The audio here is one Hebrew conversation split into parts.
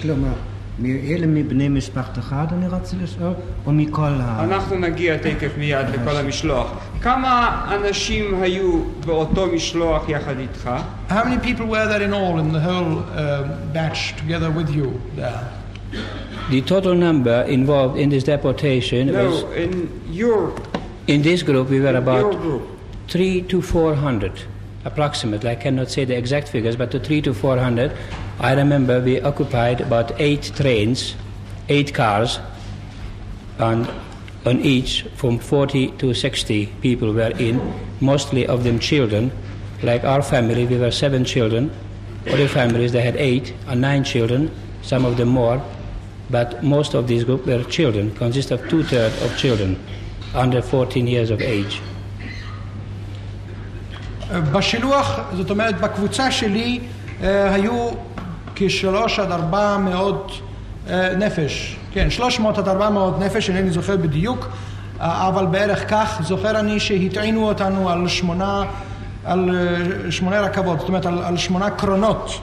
כלומר, אלה מבני משפחת אחד אני רוצה לשאול, או מכל אנחנו נגיע תקף מיד לכל המשלוח. כמה אנשים היו באותו משלוח יחד איתך? How many people were there in all in the whole batch together with you there? The total number involved in this deportation was... In this group we were about 300 to 400 approximately. I cannot say the exact figures, but to 300 to 400. I remember we occupied about 8 trains, 8 cars, and on each from 40 to 60 people were in, mostly of them children. Like our family, we were 7 children. Other families, they had 8 or 9 children, some of them more, but most of these groups were children, consist of 2/3 of children under 14 years of age. בשילוח, זאת אומרת, בקבוצה שלי היו כ300 עד 400 נפש. כן, 300 עד 400 נפש, אינני זוכר בדיוק, אבל בערך כך זוכר אני שהטעינו אותנו על 8 רכבות, זאת אומרת על 8 קרונות.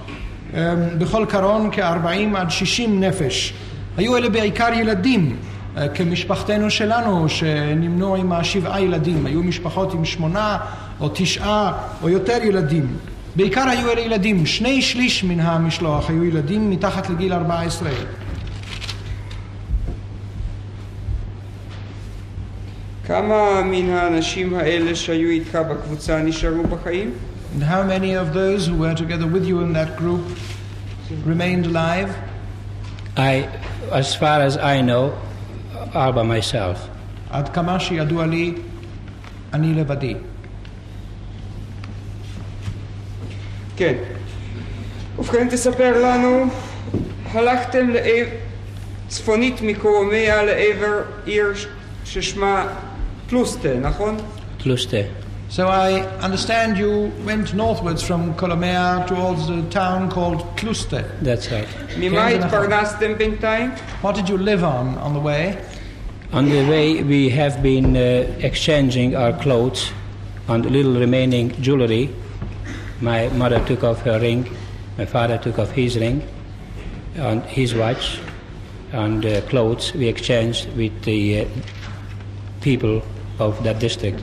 בכל קרון כ40 עד 60 נפש. היו אלה בעיקר ילדים, כמשפחתנו שלנו, שנמנו עם 7 ילדים. היו משפחות עם 8 או 9 או יותר ילדים. בעיקר היו אלה ילדים, 2/3 מן המשלוח היו ילדים מתחת לגיל 14. כמה מן האנשים האלה שהיו איתך בקבוצה נשארו בחיים? And how many of those who were together with you in that group remained alive? As far as I know, all by myself. עד כמה שידוע לי, אני לבדי. כן. ובכן תספר לנו, הלכתם צפונית מקולומיאה לעבר עיר ששמה טלוסטה, נכון? טלוסטה. So I understand you went northwards from Colomea towards a town called Tluste. That's right. ממה התפרנסתם בינתיים? What did you live on the way? On the way we have been exchanging our clothes and little remaining jewelry. My mother took off her ring, my father took off his ring and his watch, and clothes we exchanged with the people of that district.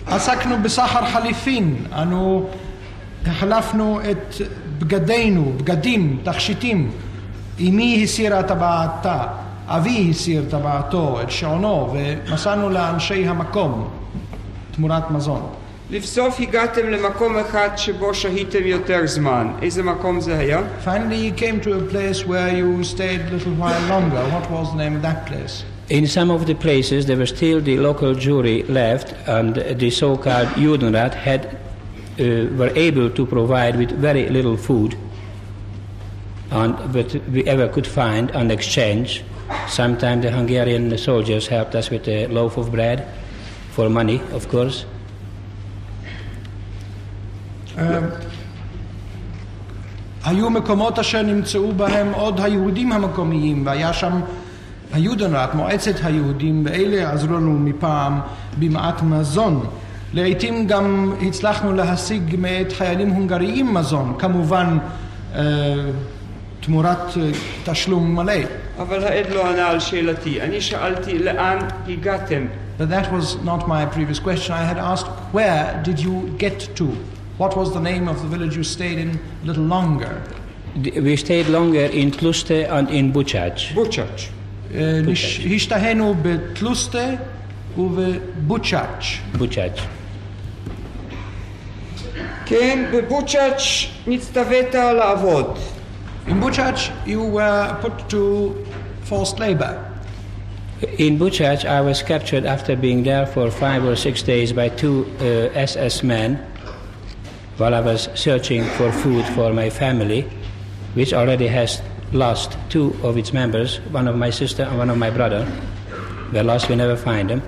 עסקנו בסחר חליפין, אנו החלפנו את בגדינו, בגדים, תכשיטים. אמי הסירה טבעתה, אבי הסיר טבעתו, את שעונו, ומסענו לאנשי המקום תמורת מזון. לבסוף הגעתם למקום אחד שבו שהיתם יותר זמן. איזה מקום זה היה? Finally you came to a place where you stayed a little while longer. What was the name of that place? In some of the places there was still the local Jewry left, and the so-called Judenrat were able to provide with very little food, and what we ever could find and exchange. Sometimes the Hungarian soldiers helped us with a loaf of bread, for money, of course. היו מקומות אשר נמצאו בהם עוד היהודים המקומיים, והיה שם היודנרט, מועצת היהודים, ואלה עזרו לנו מפעם במעט מזון. לעתים גם הצלחנו להשיג מאת חיילים הונגריים מזון, כמובן תמורת תשלום מלא. אבל העד לא ענה על שאלתי. אני שאלתי לאן הגעתם? But that was not my previous question. I had asked, where did you get to? What was the name of the village you stayed in a little longer? We stayed longer in Tluste and in Bubocec. Bubocec. השתהינו בטלוסטה ובבוצץ. בובוצץ. כן, בבוצץ נצטוות לעבוד. In Bubocec you were put to forced labor. In Bubocec I was captured after being there for 5 or 6 days by 2 SS men while I was searching for food for my family, which already has lost 2 of its members, one of my sister and one of my brother. They're lost, we never find them.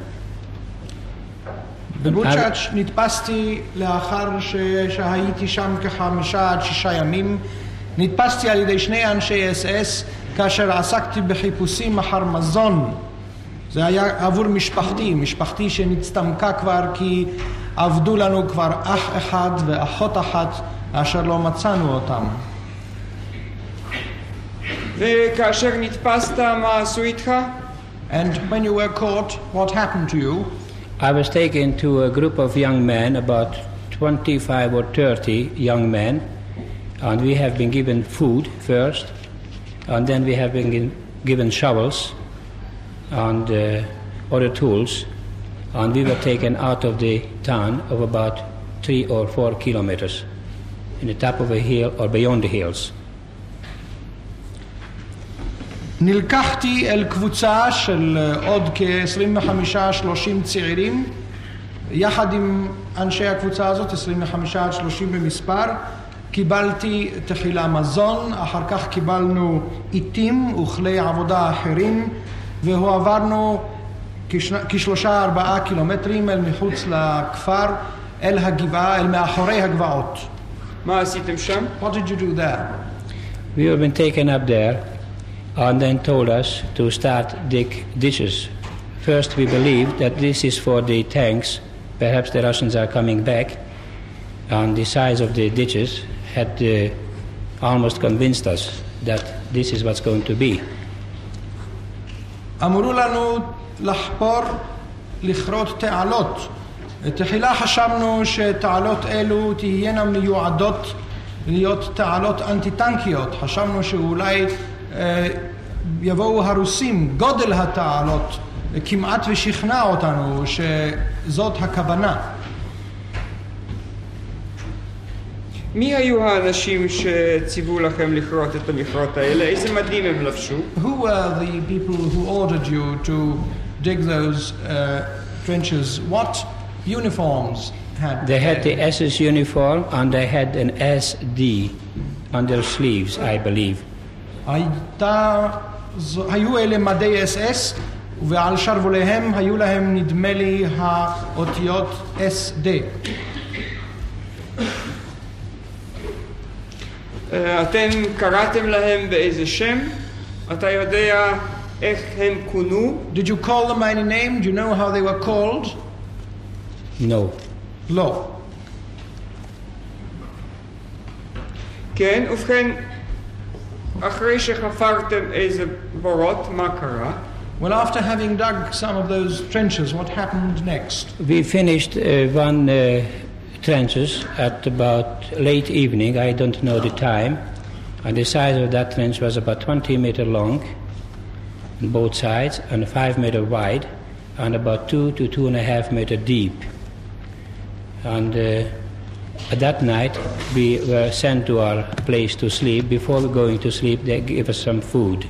בבוצץ נתפסתי לאחר שהייתי שם כ5 עד 6 ימים. נתפסתי על ידי 2 אנשי SS כאשר עסקתי בחיפושים אחר מזון. זה היה עבור משפחתי שנצטמקה כבר, כי עבדו לנו כבר אח אחד ואחות אחת אשר לא מצאנו אותם. וכאשר נתפסת, מה עשו איתך? And when you were caught, what happened to you? I was taken to a group of young men, about 25 or 30 young men, and we have been given food first, and then we have been given shovels and other tools, and we were taken out of the town of about 3 or 4 kilometers in the top of a hill or beyond the hills. נלקחתי אל קבוצה של עוד כ-25-30 צעירים, יחד עם אנשי הקבוצה הזאת, 25-30 במספר. קיבלתי תחילה מזון, אחר כך קיבלנו עיתים וכלי עבודה אחרים, והועברנו כ3-4 קילומטרים אל מחוץ לכפר, אל הגבעה, אל מאחורי הגבעות. מה עשיתם שם? What did you do there? We have been taken up there and then told us to start dig ditches. First we believed that this is for the tanks, perhaps the Russians are coming back, and the size of the ditches had almost convinced us that this is what's going to be. אמרו לנו לחפור, לכרות תעלות. תחילה חשבנו שתעלות אלו תהיינה מיועדות להיות תעלות אנטי-טנקיות. חשבנו שאולי יבואו הרוסים. גודל התעלות כמעט ושכנע אותנו שזאת הכוונה. מי היו האנשים שציוו לכם לכרות את המכרות האלה? איזה מדים הם לבשו? Who were the people who ordered you to dig those trenches? What uniforms had They had the SS uniform and they had an SD on their sleeves, I believe. היו אלה מדי SS, ועל שרווליהם היו להם נדמה לי האותיות SD. אתם קראתם להם באיזה שם? אתה יודע איך הם כונו? Did you call them by any name? Do you know how they were called? No. לא. כן, ובכן, אחרי שחפרתם איזה בורות, מה קרה? Well, after having dug some of those trenches, what happened next? We finished one trenches at about late evening, I don't know the time, and the size of that trench was about 20 meters long on both sides and 5 meters wide and about 2 to 2.5 meters deep. And at that night we were sent to our place to sleep. Before going to sleep they gave us some food.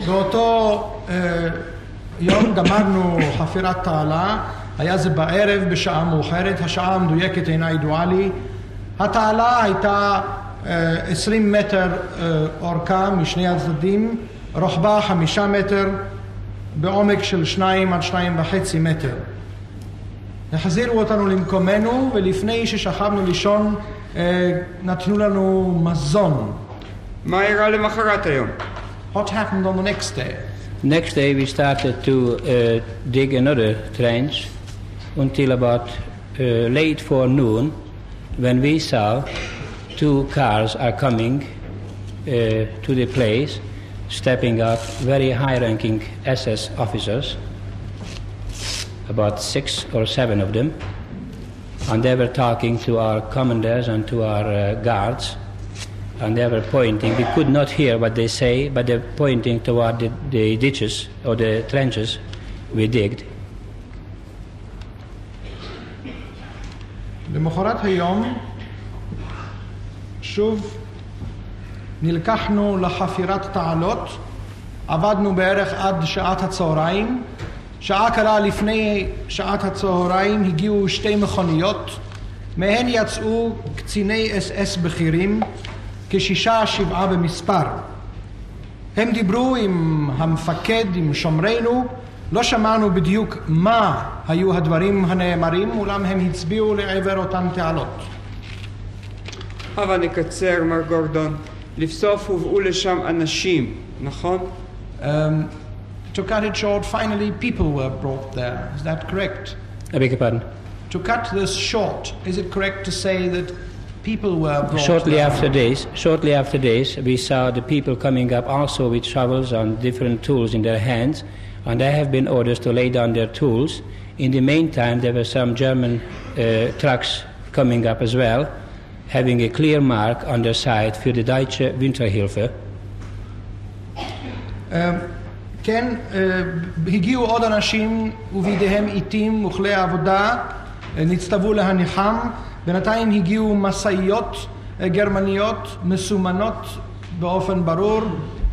באותו יום גמרנו חפירת תעלה, היה זה בערב בשעה מאוחרת, השעה המדויקת אינה ידועה לי. התעלה הייתה 20 מטר אורכה משני הצדדים, רוחבה 5 מטר, בעומק של 2 עד 2.5 מטר. החזירו אותנו למקומנו, ולפני ששכבנו לישון נתנו לנו מזון. מה אירע למחרת היום? What happened on the next day? Next day we started to dig another trench until about late forenoon, when we saw 2 cars are coming to the place, stepping up very high-ranking SS officers, about 6 or 7 of them, and they were talking to our commanders and to our guards, and they were pointing. We could not hear what they say, but they're pointing toward the ditches or the trenches we digged. למחרת היום שוב נלקחנו לחפירת תעלות, עבדנו בערך עד שעת הצהריים. שעה קלה לפני שעת הצהריים הגיעו 2 מכוניות, מהן יצאו קציני SS בכירים, כ6-7 במספר. הם דיברו עם המפקד, עם שומרינו, לא שמענו בדיוק מה היו הדברים הנאמרים, אולם הם הצביעו לעבר אותן תעלות. אבל נקצר, מר גורדון, לבסוף הובאו לשם אנשים, נכון? To cut it short, finally people were brought there. Is that correct? I beg your pardon? To cut this short, is it correct to say that people were brought Shortly after this, we saw the people coming up also with shovels and different tools in their hands, and they have been ordered to lay down their tools. In the meantime, there were some German trucks coming up as well, having a clear mark on their side für die Deutsche Winterhilfe. כן, הגיעו עוד אנשים ובידיהם עיתים וכלי עבודה, נצטוו להניחם. בינתיים הגיעו משאיות גרמניות מסומנות באופן ברור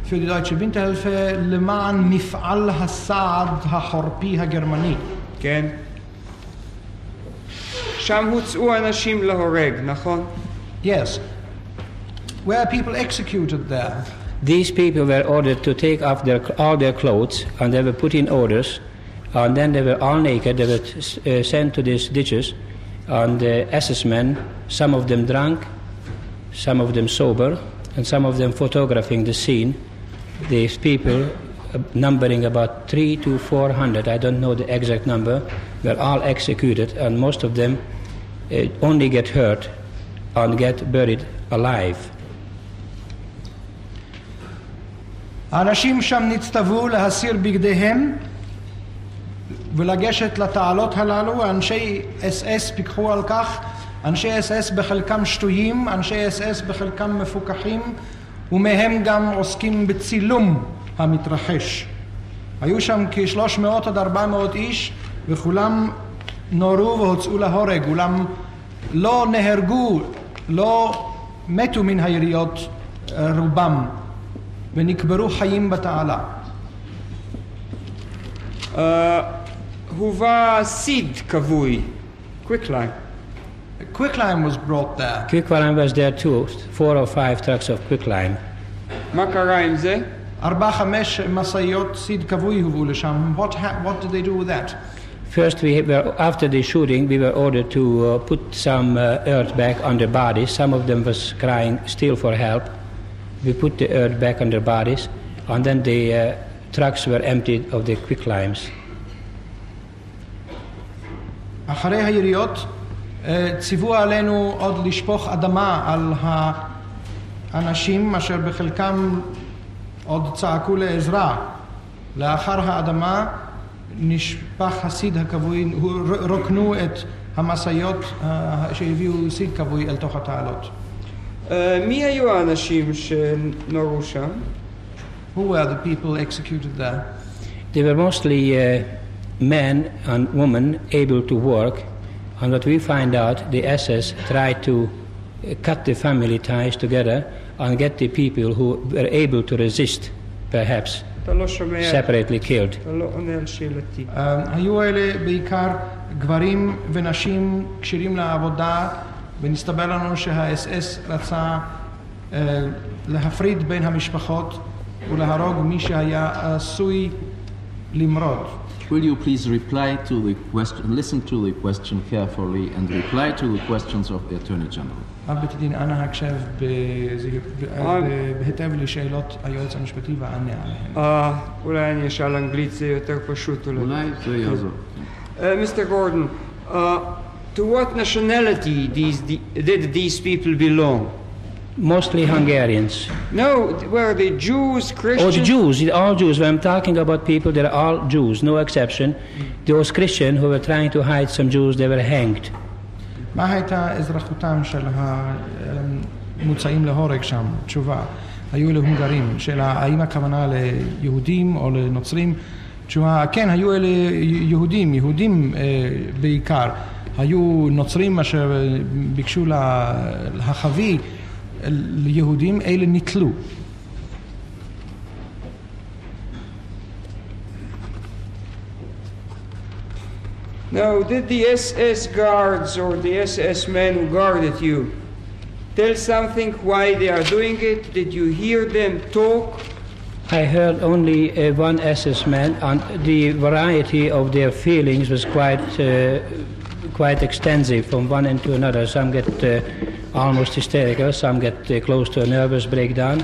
für die Deutsche Winterhilfe למען מפעל הסעד החורפי הגרמני. כן. שם הוצאו אנשים להורג, נכון? Yes. Were people executed there? These people were ordered to take off all their clothes, and they were put in orders, and then they were all naked. They were sent to these ditches, and the SS men, some of them drunk, some of them sober, and some of them photographing the scene. These people, numbering about 300 to 400, I don't know the exact number, were all executed, and most of them only get hurt and get buried alive. האנשים שם נצטוו להסיר בגדיהם ולגשת לתעלות הללו. אנשי SS פיקחו על כך. אנשי SS בחלקם שטויים, אנשי SS בחלקם מפוקחים, ומהם גם עוסקים בצילום המתרחש. היו שם כ-300 עד 400 איש, וכולם נורו והוצאו להורג. אולם לא נהרגו, לא מתו מן היריות רובם, ונקברו חיים בתעלה. הובא סיד כבוי, quicklime. Quicklime was brought there. Quicklime was there too, 4 or 5 trucks of quicklime. מה קרה עם זה? 4-5 משאיות סיד כבוי הובאו לשם. What did they do with that? First, after the shooting, we were ordered to put some earth back on their bodies. Some of them was crying still for help. We put the earth back on their bodies, and then the trucks were emptied of the quicklimes. אחרי היריות ציוו עלינו עוד לשפוך אדמה על האנשים אשר בחלקם עוד צעקו לעזרה. לאחר האדמה נשפך הסיד הכבוי, רוקנו את המשאיות שהביאו סיד כבוי אל תוך התעלות. מי היו האנשים שנורו שם? Who were the people executed there? They were mostly men and women able to work, and what we find out, the SS tried to cut the family ties together and get the people who were able to resist, perhaps, separately killed. היו אלה בעיקר גברים ונשים כשירים לעבודה, ונסתבר לנו שה-SS רצה להפריד בין המשפחות ולהרוג מי שהיה עשוי למרוד. Will you please reply to the question, listen to the question carefully and reply to the questions of the Attorney General? בית הדין, אנא הקשב בהיטב לשאלות היועץ המשפטי וענה עליהן. אולי אני אשאל אנגלית, זה יותר פשוט אולי זה יעזור. Mr. Gordon, to what nationality did these people belong? Mostly Hungarians. No, were they Jews, Christians? Oh, the Jews, all Jews. When I'm talking about people, they're all Jews, no exception. Those Christians who were trying to hide some Jews, they were hanged. מה הייתה אזרחותם של המוצאים להורג שם? תשובה. היו להונגרים. שאלה, האם הכוונה ליהודים או לנוצרים? תשובה, כן, היו אלה יהודים בעיקר. היו נוצרים אשר ביקשו להחביא ליהודים, אלה נתלו. Now, did the SS guards or the SS men who guarded you tell something why they are doing it? Did you hear them talk? I heard only one SS man, and the variety of their feelings was quite extensive from one end to another. Some get almost hysterical, some get close to a nervous breakdown,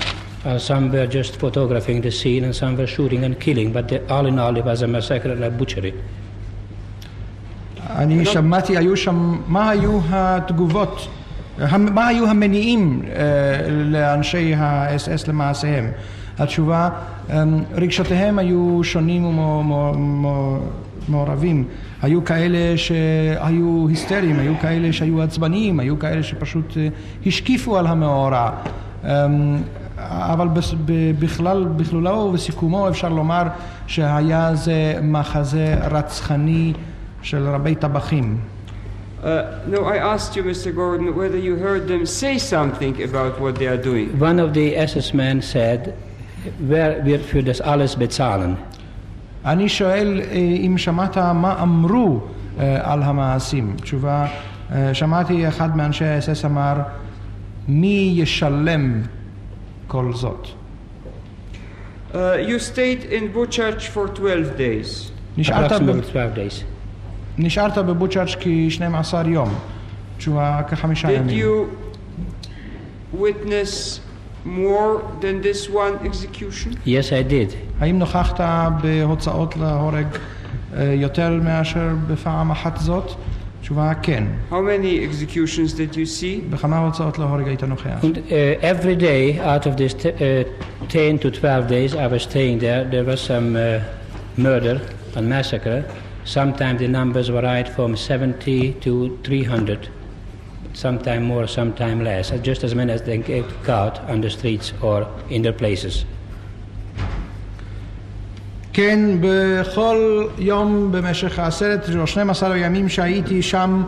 some were just photographing the scene, and some were shooting and killing. But all in all, it was a massacre and a butchery. אני שמעתי, מה היו התגובות, מה היו המניעים לאנשי ה-SS למעשיהם? התשובה, רגשותיהם היו שונים ומעורבים. היו כאלה שהיו היסטריים, היו כאלה שהיו עצבניים, היו כאלה שפשוט השקיפו על המאורע. אבל בכלולו ובסיכומו אפשר לומר שהיה זה מחזה רצחני של רבי טבחים. No, I asked you, Mr. Gordon, whether you heard them say something about what they are doing. One of the SS men said, wer wird für das alles bezahlen? אני שואל אם שמעת מה אמרו על המעשים. תשובה, שמעתי אחד מאנשי ה-SS אמר, מי ישלם כל זאת? You stayed in Butchurch for 12 days. Approximately 12 days. נשארת בבוצץ כ-12 יום. תשובה כ5 ימים. Did you witness more than this one execution? Yes, I did. האם נוכחת בהוצאות להורג יותר מאשר בפעם אחת זאת? תשובה כן. How many executions did you see? בכמה הוצאות להורג היית נוכח? Every day out of this 10 to 12 days I was staying there was some murder and massacre. Sometimes the numbers varied from 70 to 300. Sometime more, sometime less. Just as many as they get caught on the streets or in their places. כן, בכל יום במשך 10 או 12 ימים שהייתי שם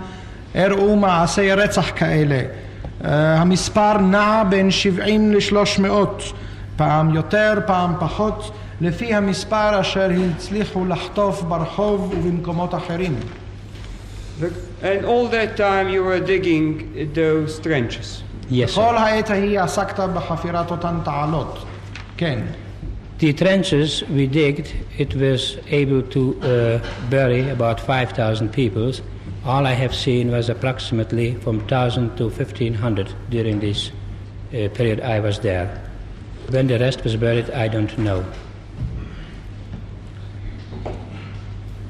הראו מעשי רצח כאלה. המספר נע בין 70 ל-300, פעם יותר, פעם פחות, לפי המספר אשר הצליחו לחטוף ברחוב ובמקומות אחרים. And all that time you were digging those trenches? Yes, כל העת ההיא עסקת בחפירת אותן תעלות. כן. The trenches we digged, it was able to bury about 5,000 people. All I have seen was approximately from 1,000 to 1,500 during this period I was there. When the rest was buried, I don't know.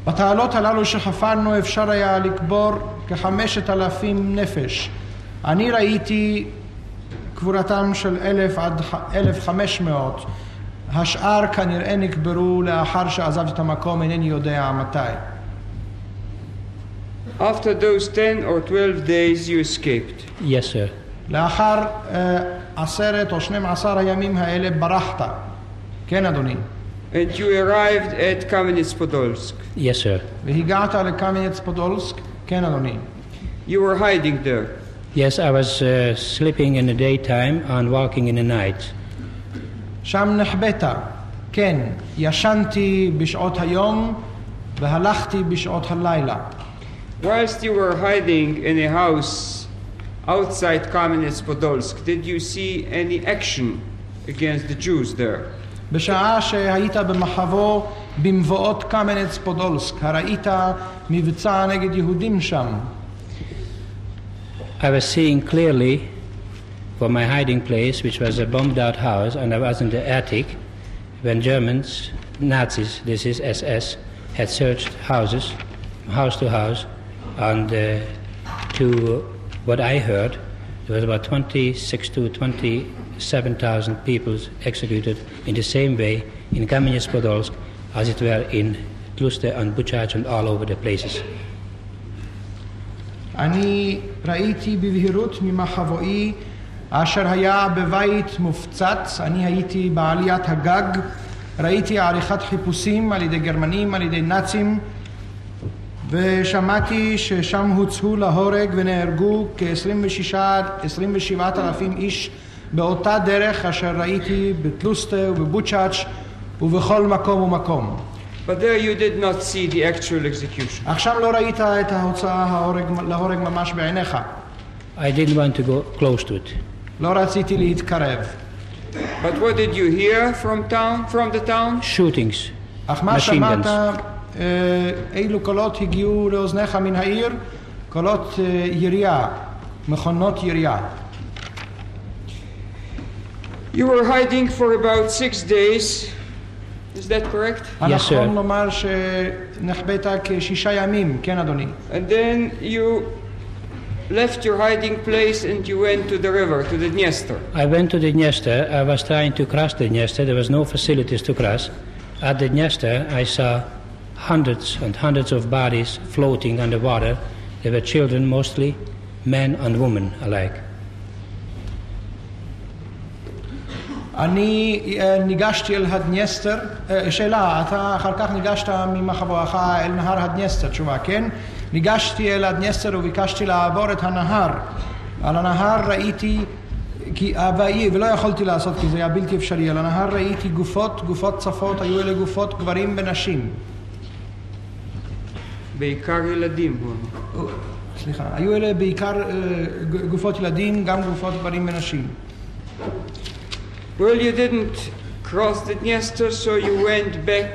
בתעלות הללו שחפרנו אפשר היה לקבור כ5,000 נפש. אני ראיתי קבורתם של 1,000 עד 1,500. השאר כנראה נקברו לאחר שעזבתי את המקום, אינני יודע מתי. After those 10 or 12 days you escaped? Yes, sir. לאחר 10 או 12 הימים האלה ברחת. כן, אדוני. And you arrived at Kamenets Podolsk? Yes, sir. והגעת לקמנץ פודולסק? כן, אדוני. You were hiding there? Yes, I was sleeping in the daytime and walking in the night. שם נחבאת. כן, ישנתי בשעות היום והלכתי בשעות הלילה. Whilst you were hiding in a house outside Kamenets Podolsk, did you see any action against the Jews there? בשעה שהיית במחבוא במבואות קמנץ פודולסק, הראית מבצע נגד יהודים שם? I was seeing clearly from my hiding place, which was a bombed out house, and I was in the attic when Germans, Nazis, this is SS, had searched houses, house to house, and to what I heard, there was about 26 to 27,000 people executed in the same way in Kamenets-Podolsk as it were in Tlustę and Butchach and all over the places. אני ראיתי בבהירות ממחבואי אשר היה בבית מופצץ. אני הייתי בעליית הגג, ראיתי עריכת חיפושים על ידי גרמנים, על ידי נאצים, ושמעתי ששם הוצאו להורג ונהרגו כ-27,000 איש באותה דרך אשר ראיתי בטלוסטה ובבוצ'אץ' ובכל מקום ומקום. But there you did not see the actual execution. עכשיו לא ראית את ההוצאה להורג ממש בעיניך. I didn't want to go close to it. לא רציתי להתקרב. But what did you hear from the town? Shootings, אך מה שמעת, אילו קולות הגיעו לאוזניך מן העיר? קולות ירייה, מכונות ירייה. You were hiding for about 6 days. Is that correct? נכון לומר שנחבאת כ6 ימים, כן אדוני. And then you left your hiding place and you went to the river, to the Dniester. I went to the Dniester. I was trying to cross the Dniester. There was no facilities to cross. At the Dniester, I saw hundreds and hundreds of bodies floating on the water. They were children mostly, men and women alike. אני ניגשתי אל הדנייסטר, שאלה, אתה אחר כך ניגשת ממחבואך אל נהר הדנייסטר, תשובה, כן? ניגשתי אל הדנייסטר וביקשתי לעבור את הנהר. על הנהר ראיתי, ולא יכולתי לעשות כי זה היה בלתי אפשרי, על הנהר ראיתי גופות צפות, היו אלה גופות גברים ונשים. בעיקר ילדים. סליחה, היו אלה בעיקר גופות ילדים, גם גופות גברים ונשים. Well, you didn't cross the Dniester, so you went back.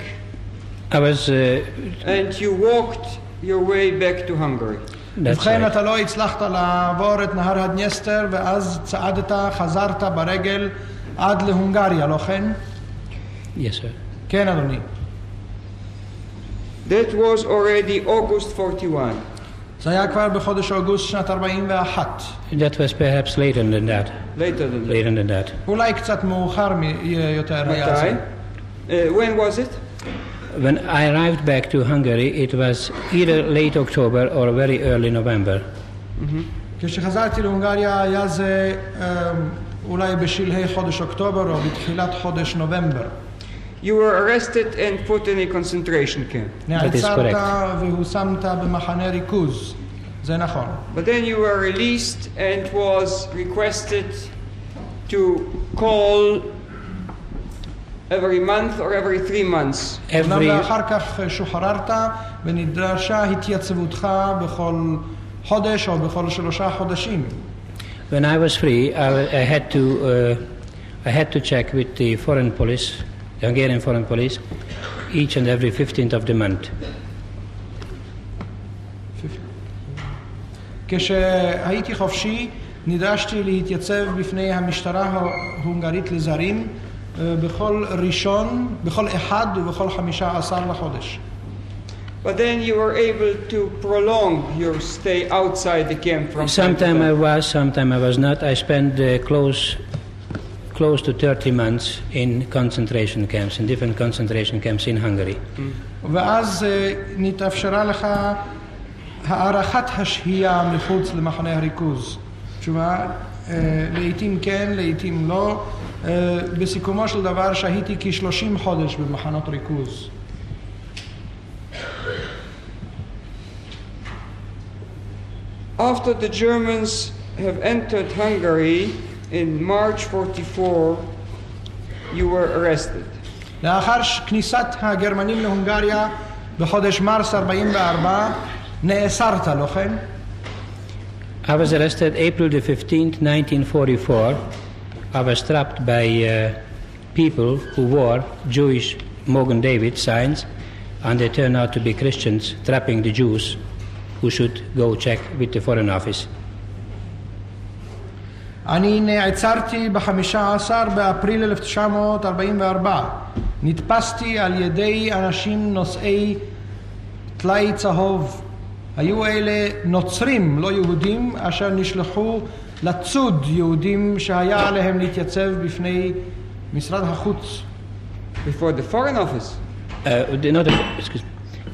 And you walked your way back to Hungary. ובכן, אתה לא הצלחת לעבור את נהר הדנייסטר, ואז צעדת, חזרת ברגל עד להונגריה, לא כן? Yes, sir. כן, אדוני. That was already August 41. זה היה כבר בחודש אוגוסט שנת 41. That was perhaps later than that. Later than that. אולי קצת מאוחר יותר היה זה. When was it? When I arrived back to Hungary, it was either late October or very early November. כשחזרתי להונגריה היה זה אולי בשלהי חודש אוקטובר או בתחילת חודש נובמבר. You were arrested and put in a concentration camp. נעצרת והושמת במחנה ריכוז. זה נכון. But then you were released and was requested to call every month or every 3 months. ואחר-כך שוחררת ונדרשה התייצבותך בכל חודש או בכל 3 חודשים. When I was free, I had to check with the foreign police, the Hungarian foreign police, each and every 15th of the month. כשהייתי חופשי, נדרשתי להתייצב בפני המשטרה ההונגרית לזרים בכל ראשון, בכל 1 ובכל 15 לחודש. But then you were able to prolong your stay outside the camp from Sometime I was, sometime I was not. I spent close to 30 months in concentration camps, in different concentration camps in Hungary. ואז נתאפשרה לך הארכת השהייה מחוץ למחנה הריכוז. תשובה, לעתים כן, לעתים לא. בסיכומו של דבר שהייתי כ30 חודש במחנות ריכוז. After the Germans have entered Hungary in March 44, you were arrested. לאחר כניסת הגרמנים להונגריה בחודש מרס 44, נעצרת, לא כן? I was arrested April the 15th, 1944. I was trapped by people who wore Jewish Mogen David signs, and they turned out to be Christians trapping the Jews who should go check with the Foreign Office. אני נעצרתי ב-15 באפריל 1944. נתפסתי על ידי אנשים נושאי טלאי צהוב. היו אלה נוצרים, לא יהודים, אשר נשלחו לצוד יהודים שהיה עליהם להתייצב בפני משרד החוץ. Before the Foreign Office?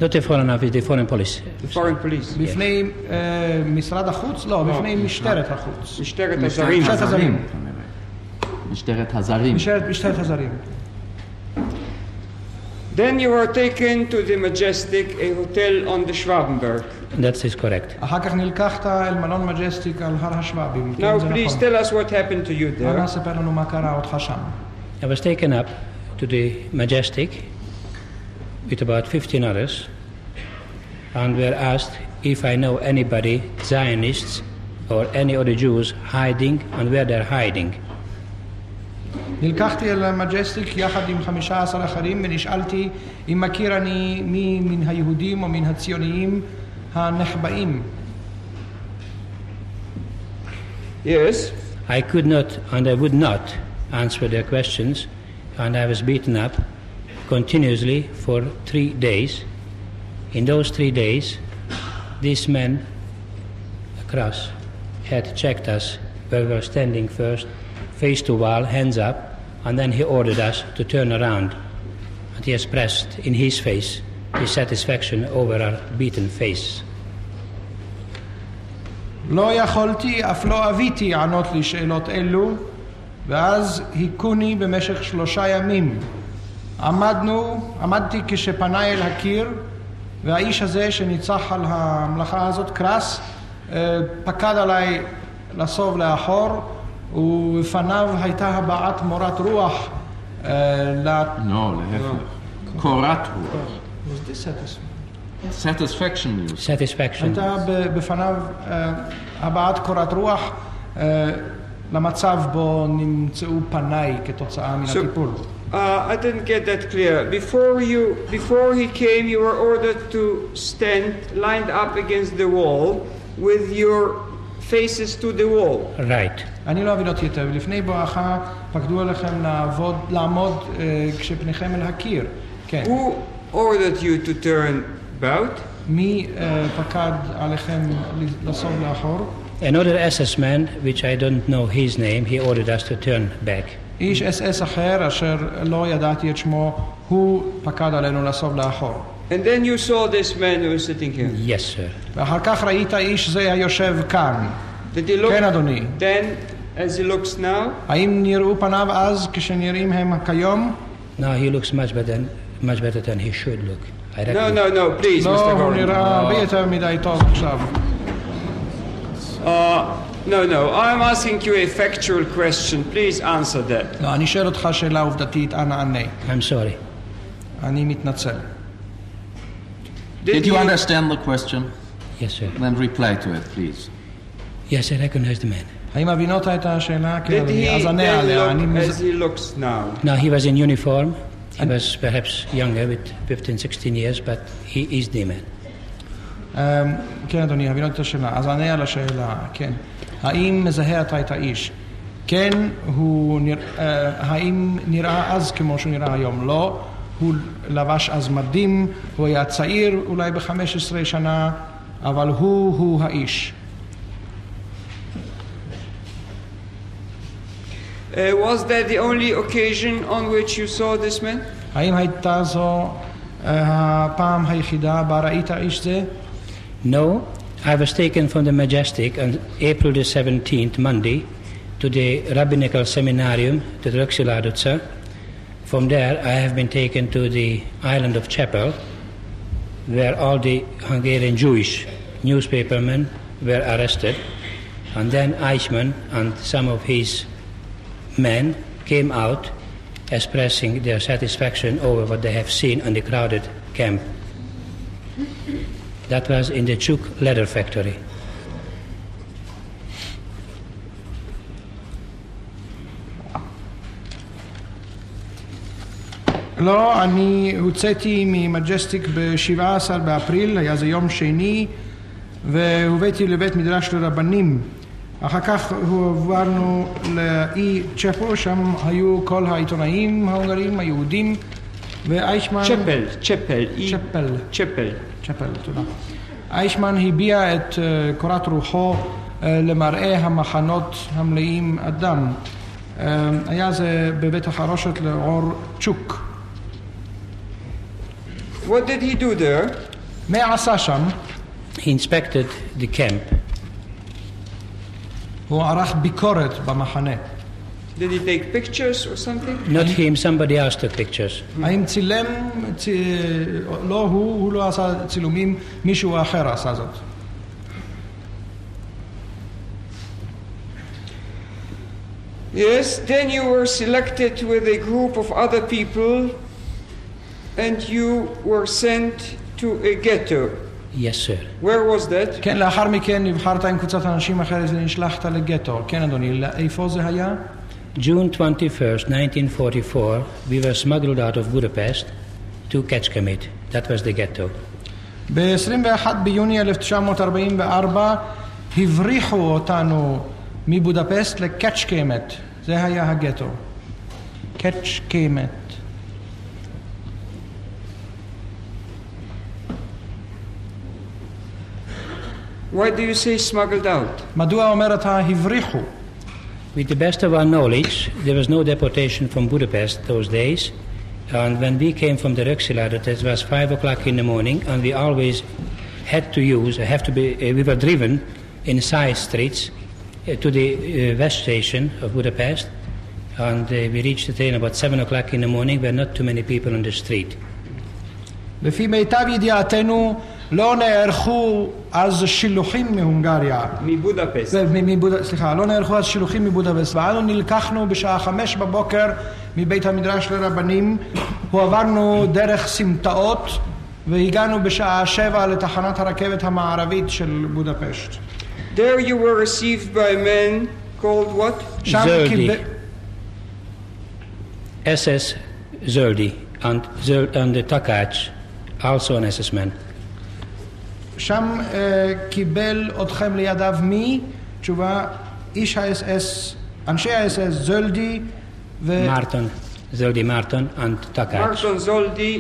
Not the Foreign Office, the Foreign Police. The Foreign Police. בפני משרד החוץ? לא, בפני משטרת החוץ. משטרת הזרים. משטרת הזרים. משטרת הזרים. Then you were taken to the Majestic, a hotel on the Schwabenberg. That is correct. אחר כך נלקחת אל מלון מג'סטיק על הר השוובים. Now please tell us what happened to you there. אנא ספר לנו מה קרה אותך שם. I was taken up to the Majestic with about 15 others and were asked if I know anybody, Zionists or any other Jews hiding and where they're hiding. נלקחתי אל המג'סטיק יחד עם 15 אחרים ונשאלתי אם מכיר אני מי מן היהודים או מן הציוניים הנחבאים. Yes. I could not and I would not answer their questions, and I was beaten up continuously for 3 days. In those 3 days, these men across had checked us where we were standing first, face to wall, hands up, and then he ordered us to turn around. And he expressed in his face his satisfaction over our beaten face. לא יכולתי, אף לא אביתי ענות לי שאלות אלו, ואז היכוני במשך 3 ימים. עמדתי כשפנה אל הקיר, והאיש הזה שניצח על המלאכה הזאת, קרס, פקד עליי לסוב לאחור, ובפניו הייתה הבעת מורת רוח. להפך. קורת רוח. Satisfaction. Satisfaction. הייתה בפניו הבעת קורת רוח למצב בו נמצאו פניי כתוצאה מן הטיפול. I didn't get that clear. Before he came, you were ordered to stand lined up against the wall with your faces to the wall. Right. אני לא אבין אותי יותר. לפני בואך פקדו עליכם לעמוד כשפניכם אל הקיר. כן. Who ordered you to turn about? מי פקד עליכם לסוב לאחור? Another SS man, which I don't know his name, he ordered us to turn back. איש SS אחר אשר לא ידעתי את שמו, הוא פקד עלינו לסוב לאחור. And then you saw this man who was sitting here. Yes, sir. ואחר כך ראית איש זה היושב כאן. כן, אדוני. Then, as he looks now? האם נראו פניו אז כשנראים הם כיום? No, he looks much better than he should look. No, please, Mr. לא, הוא Gordon. נראה הרבה יותר מדי טוב עכשיו. No, I'm asking you a factual question. Please answer that. לא, אני שואל אותך שאלה עובדתית, אנא ענה. I'm sorry. אני מתנצל. Did you understand the question? Yes, sir. Then reply to it, please. Yes, I recognize the man. האם הבינות את השאלה? Did he אז ענה עליה. look as he looks now? No, he was in uniform. He was perhaps younger, with 15, 16 years, but he is the man. כן, אדוני, הבינות את השאלה. אז ענה על השאלה, כן. האם מזהה אתה את האיש? כן, האם נראה אז כמו שהוא נראה היום? לא. הוא לבש אז מדים, הוא היה צעיר אולי ב-15 שנה, אבל הוא האיש. Was that the only occasion on which you saw this man? האם הייתה זו הפעם היחידה בה ראית איש זה? No, I was taken from the Meg'stik on April the 17th, Monday, to the rabbinical seminarium, to the Ríkis. From there, I have been taken to the island of Chapel, where all the Hungarian Jewish newspapermen were arrested. And then Aijman and some of his men came out expressing their satisfaction over what they have seen in the crowded camp. That was in the Chuk leather factory. לא, אני הוצאתי ממג'סטיק ב-17 באפריל, היה זה יום שני, והובאתי לבית מדרש לרבנים. אחר כך הועברנו לאי צ'פו, שם היו כל העיתונאים ההונגרים, היהודים, ואייכמן... צ'פל, תודה. אייכמן הביע את קורת רוחו למראה המחנות המלאים אדם. היה זה בבית החרושת לאור צ'וק. What did he do there? מה עשה שם? He inspected the camp. הוא ערך ביקורת במחנה. Did he take pictures or something? Not him, somebody else took pictures. האם צילם? לא הוא לא עשה צילומים, מישהו אחר עשה זאת. Yes, then you were selected with a group of other people and you were sent to a ghetto. Yes, sir. Where was that? כן, לאחר מכן נבחרת עם קבוצת אנשים אחרת ונשלחת לגטו. כן, אדוני, איפה זה היה? June 21st, 1944, we were smuggled out of Budapest to Kecskemét. That was the ghetto. ב-21 ביוני 1944 הבריחו אותנו מבודפסט לקצ'קמט. זה היה הגטו. קצ'קמט. Why do you say smuggled out? מדוע אומר אתה הבריחו? With the best of our knowledge, there was no deportation from Budapest those days. And when we came from the Rökselader, it was 5 o'clock in the morning, and we always had to use, we were driven in side streets to the west station of Budapest, and we reached the train about 7 o'clock in the morning. There were not too many people on the street. לפי מיטב ידיעתנו לא נערכו אז שילוחים מהונגריה. מבודפסט. סליחה, לא נערכו אז שילוחים מבודפסט. ואנו נלקחנו בשעה 5 בבוקר מבית המדרש לרבנים, הועברנו דרך סמטאות והגענו בשעה 7 לתחנת הרכבת המערבית של בודפשט. There you were received by a man called what? Zöldi. SS Zöldi and the Takács, also an SS man. שם קיבל אתכם לידיו מי? תשובה, איש האס-אס, אנשי האס-אס, זולדי Marton, Zöldi Marton and Takács.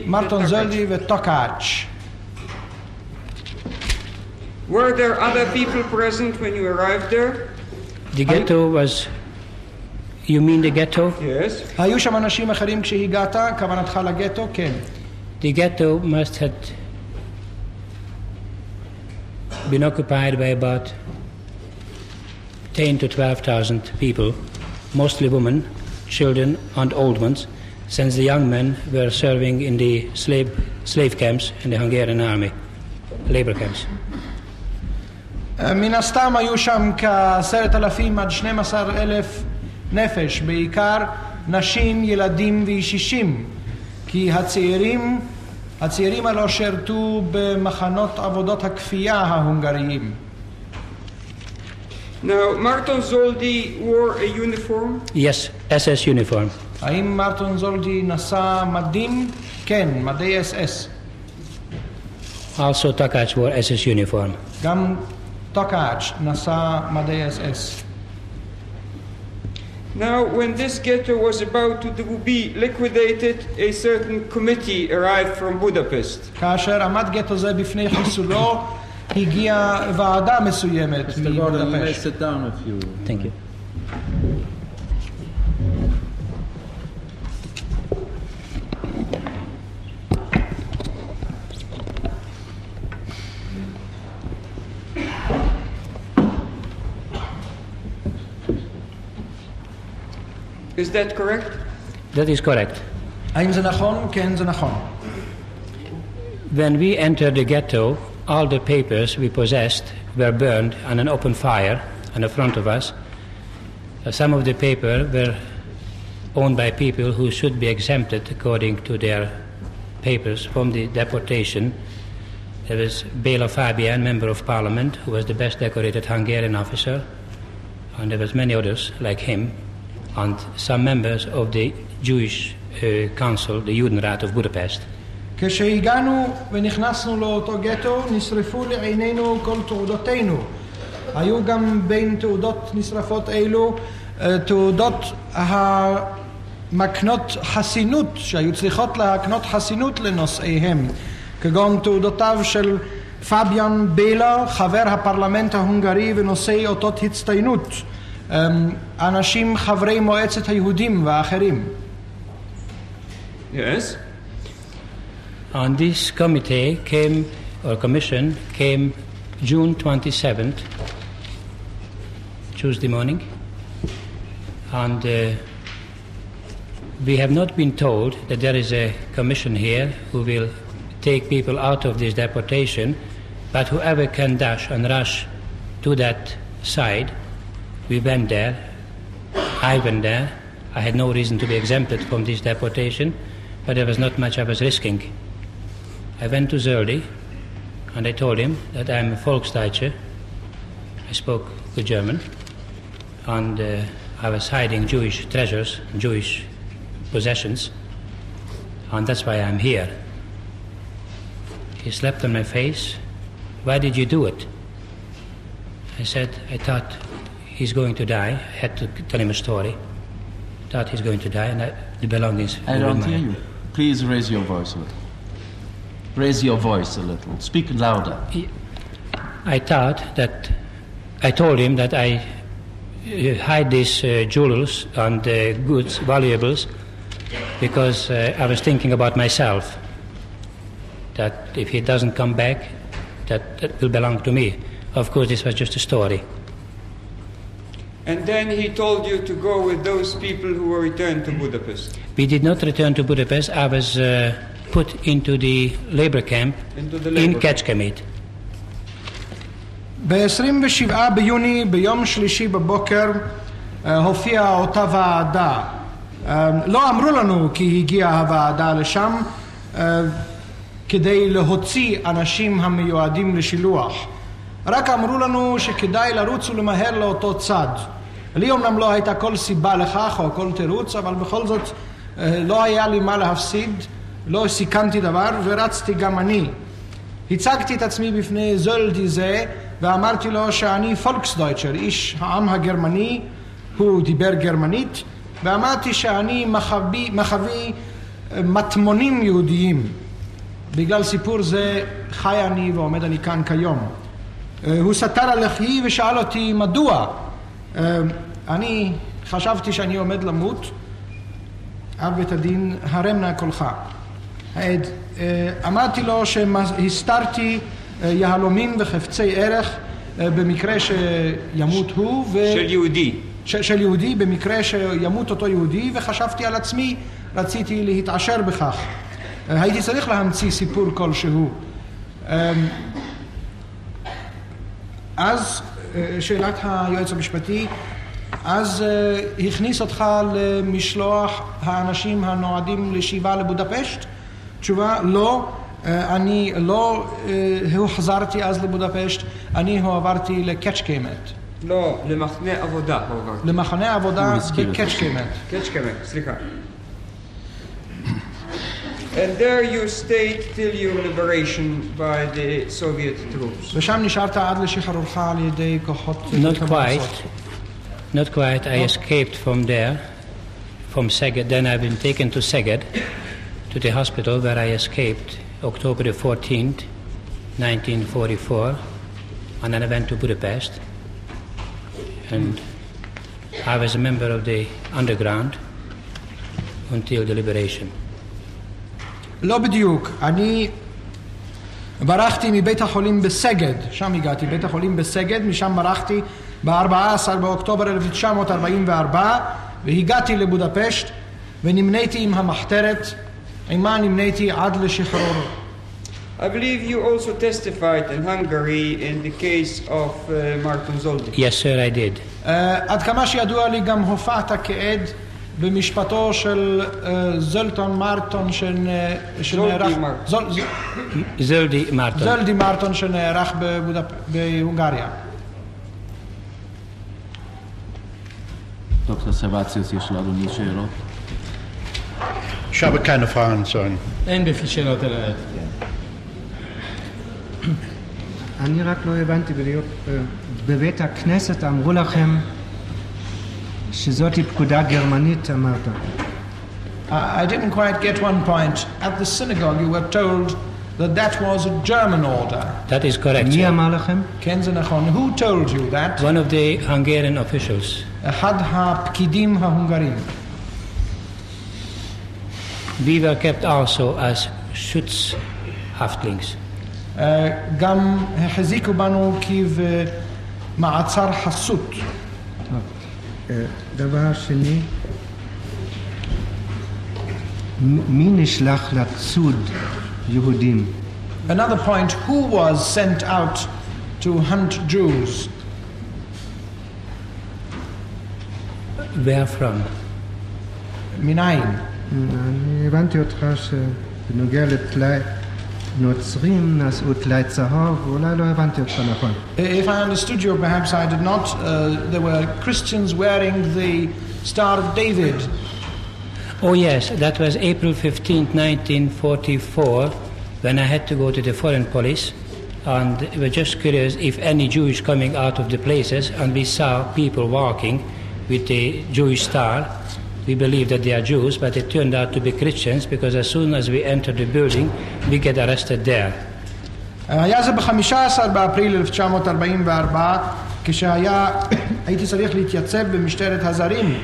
מרטון זולדי וטוקאץ'. Were there other people present when you arrived there? The ghetto was... You mean the ghetto? Yes. היו שם אנשים אחרים כשהגעת? כוונתך לגטו? כן. The ghetto must have been occupied by about 10 to 12,000 people, mostly women, children and old ones, since the young men were serving in the slave camps in the Hungarian army, labor camps. מן הסתם היו שם כ10,000 עד 12,000 נפש, בעיקר נשים, ילדים וישישים, כי הצעירים הלא שרתו במחנות עבודות הכפייה ההונגריים. Now, Marton Zoldi wore a uniform? Yes, SS uniform. האם מרטון זולדי נשא מדים? כן, מדי SS. Also Takács wore SS uniform. גם טוקאץ' נשא מדי SS. Now, when this ghetto was about to be liquidated, a certain committee arrived from Budapest. כאשר עמד גטו זה בפני חיסולו, הגיעה ועדה מסוימת מבודפשט. Sit down if you... Thank you. Is that correct? That is correct. האם זה נכון? כן, זה נכון. When we entered the ghetto, all the papers we possessed were burned on an open fire in front of us. Some of the papers were owned by people who should be exempted according to their papers from the deportation. There was Béla Fabian, member of parliament, who was the best decorated Hungarian officer, and there was many others like him, and some members of the Jewish council, the Judenrat of Budapest. כשהגענו ונכנסנו לאותו גטו, נשרפו לעינינו כל תעודותינו. היו גם בין תעודות נשרפות אלו, תעודות המקנות חסינות, שהיו צריכות להקנות חסינות לנושאיהם, כגון תעודותיו של פביאן בלה, חבר הפרלמנט ההונגרי ונושאי אותות הצטיינות, אנשים חברי מועצת היהודים ואחרים. Yes. And this committee came, or commission, came June 27th, Tuesday morning, and we have not been told that there is a commission here who will take people out of this deportation, but whoever can dash and rush to that side, we went there. I went there. I had no reason to be exempted from this deportation, but there was not much I was risking. I went to Zöldi and I told him that I'm a Volksdeutscher. I spoke good German, and I was hiding Jewish treasures, Jewish possessions, and that's why I'm here. He slapped on my face. Why did you do it? I said, I thought he's going to die. I had to tell him a story. Thought he's going to die, and the belongings. I don't hear you. Please raise your voice a little. Raise your voice a little. Speak louder. I told him that I hide these jewels and goods, valuables, because I was thinking about myself, that if he doesn't come back, that will belong to me. Of course, this was just a story. And then he told you to go with those people who were returned to Budapest. We did not return to Budapest. I was put into the labor camp in Kecskemét. ב-27 ביוני, ביום שלישי בבוקר, הופיעה אותה ועדה. לא אמרו לנו כי הגיעה הוועדה לשם כדי להוציא אנשים המיועדים לשילוח. רק אמרו לנו שכדאי לרוץ ולמהר לאותו צד. לי אומנם לא הייתה כל סיבה לכך או כל תירוץ, אבל בכל זאת לא היה לי מה להפסיד, לא סיכנתי דבר ורצתי גם אני. הצגתי את עצמי בפני זולדי זה ואמרתי לו שאני פולקסדויטשר, איש העם הגרמני, הוא דיבר גרמנית, ואמרתי שאני מחביא מטמונים יהודיים. בגלל סיפור זה חי אני ועומד אני כאן כיום. הוא סתר על לחי ושאל אותי מדוע. אני חשבתי שאני עומד למות. אב בית הדין, הרם נא קולך. אמרתי לו שהסתרתי יהלומים וחפצי ערך במקרה שימות הוא של יהודי. של יהודי, במקרה שימות אותו יהודי, וחשבתי על עצמי, רציתי להתעשר בכך. הייתי צריך להמציא סיפור כלשהו. אז שאלת היועץ המשפטי, אז הכניס אותך למשלוח האנשים הנועדים לשיבה לבודפשט? תשובה, לא, אני לא הוחזרתי אז לבודפשט, אני הועברתי לקצ'קמט. לא, למחנה עבודה. למחנה עבודה בקצ'קמט. קצ'קמט, סליחה. And there you stayed till your liberation by the Soviet troops. ושם נשארת עד לשחרורך על ידי כוחות... Not quite. I escaped from there, from Szeged. Then I've been taken to Szeged, to the hospital where I escaped October the 14th, 1944. And then I went to Budapest. And I was a member of the underground until the liberation. לא בדיוק. אני ברחתי מבית החולים בסגד, שם הגעתי, בית החולים בסגד, משם ברחתי ב-14 באוקטובר 1944, והגעתי לבודפשט, ונמניתי עם המחתרת, עמה נמניתי עד לשחרור. I believe you also testified in Hungary in the case of Martin Zoldy. Yes, sir, I did. עד כמה שידוע לי גם הופעת כעד במשפטו של זולטון מרטון שנערך... זולדי מרטון. זולדי מרטון שנערך בהונגריה. דוקטור סבציוס, יש לאדוני שאלות? Ich habe keine Fragen zu Ihnen. אין בפי שאלות אל העת. אני רק לא הבנתי בדיוק, בבית הכנסת אמרו לכם שזאת פקודה גרמנית, אמרת. I didn't quite get one point. At the synagogue you were told that that was a German order. That is correct. מי אמר לכם? כן, זה נכון. Who told you that? One of the Hungarian officials. אחד הפקידים ההונגרים. We were kept also as Schutzhaftlings. גם החזיקו בנו כמעצר חסות. דבר שני, מי נשלח לצוד יהודים? Another point, who was sent out to hunt Jews? Where from? מניין? אני הבנתי אותך שבנוגע לטלאי נוצרים נשאו טלאי צהוב, ואולי לא הבנתי אותך נכון. If I understood you, perhaps I did not. There were Christians wearing the Star of David. Oh yes, that was April 15th, 1944, when I had to go to the foreign police, and we were just curious if any Jewish coming out of the places, and we saw people walking with the Jewish star. We believed that they are Jews, but it turned out to be Christians, because as soon as we entered the building, we get arrested there. היה זה ב-15 באפריל 1944, כשהייתי צריך להתייצב במשטרת הזרים,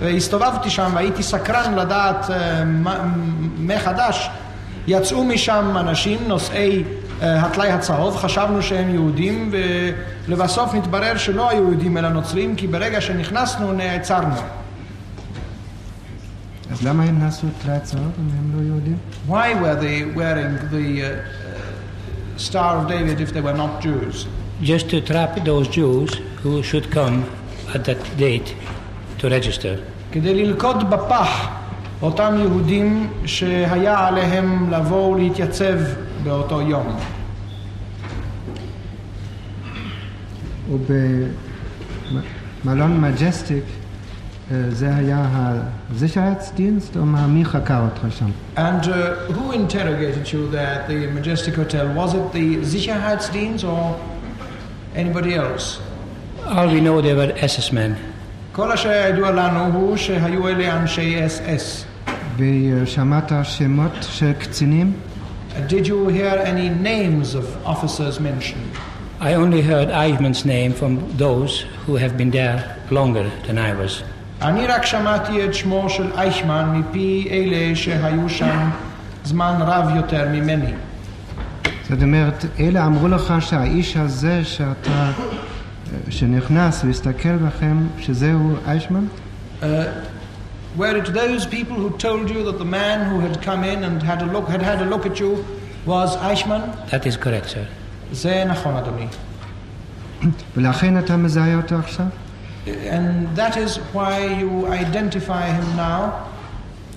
והסתובבתי שם והייתי סקרן לדעת מה חדש. יצאו משם אנשים נושאי הטלאי הצהוב, חשבנו שהם יהודים, ולבסוף נתברר שלא היו יהודים אלא נוצרים, כי ברגע שנכנסנו נעצרנו. אז למה הם נשאו טלאי צהוב אם הם לא יהודים? Why were they wearing the Star of David if they were not Jews? Just to trap those Jews who should come at that date to register. כדי ללכוד בפח אותם יהודים שהיה עליהם לבוא להתייצב באותו יום. ובמלון מג'סטיק זה היה הזיכרהייטסדינסט או מי חקר אותך שם? And who interrogated you there at the Majestic Hotel? Was it the Sicherheitsdienst or anybody else? All we know they were SS men. כל אשר ידוע לנו הוא שהיו אלה אנשי SS. ושמעת שמות של קצינים? Did you hear any names of officers mentioned? I only heard Eichmann's name from those who have been there longer than I was. אני רק שמעתי את שמו של אייכמן מפי אלה שהיו שם זמן רב יותר ממני. זאת אומרת, אלה אמרו לך שהאיש הזה שנכנס והסתכל בכם, שזהו אייכמן? Were it those people who told you that the man who had come in and had a look at you was Eichmann? That is correct, sir. זה נכון, אדוני. ולכן אתה מזהה אותו עכשיו? And that is why you identify him now?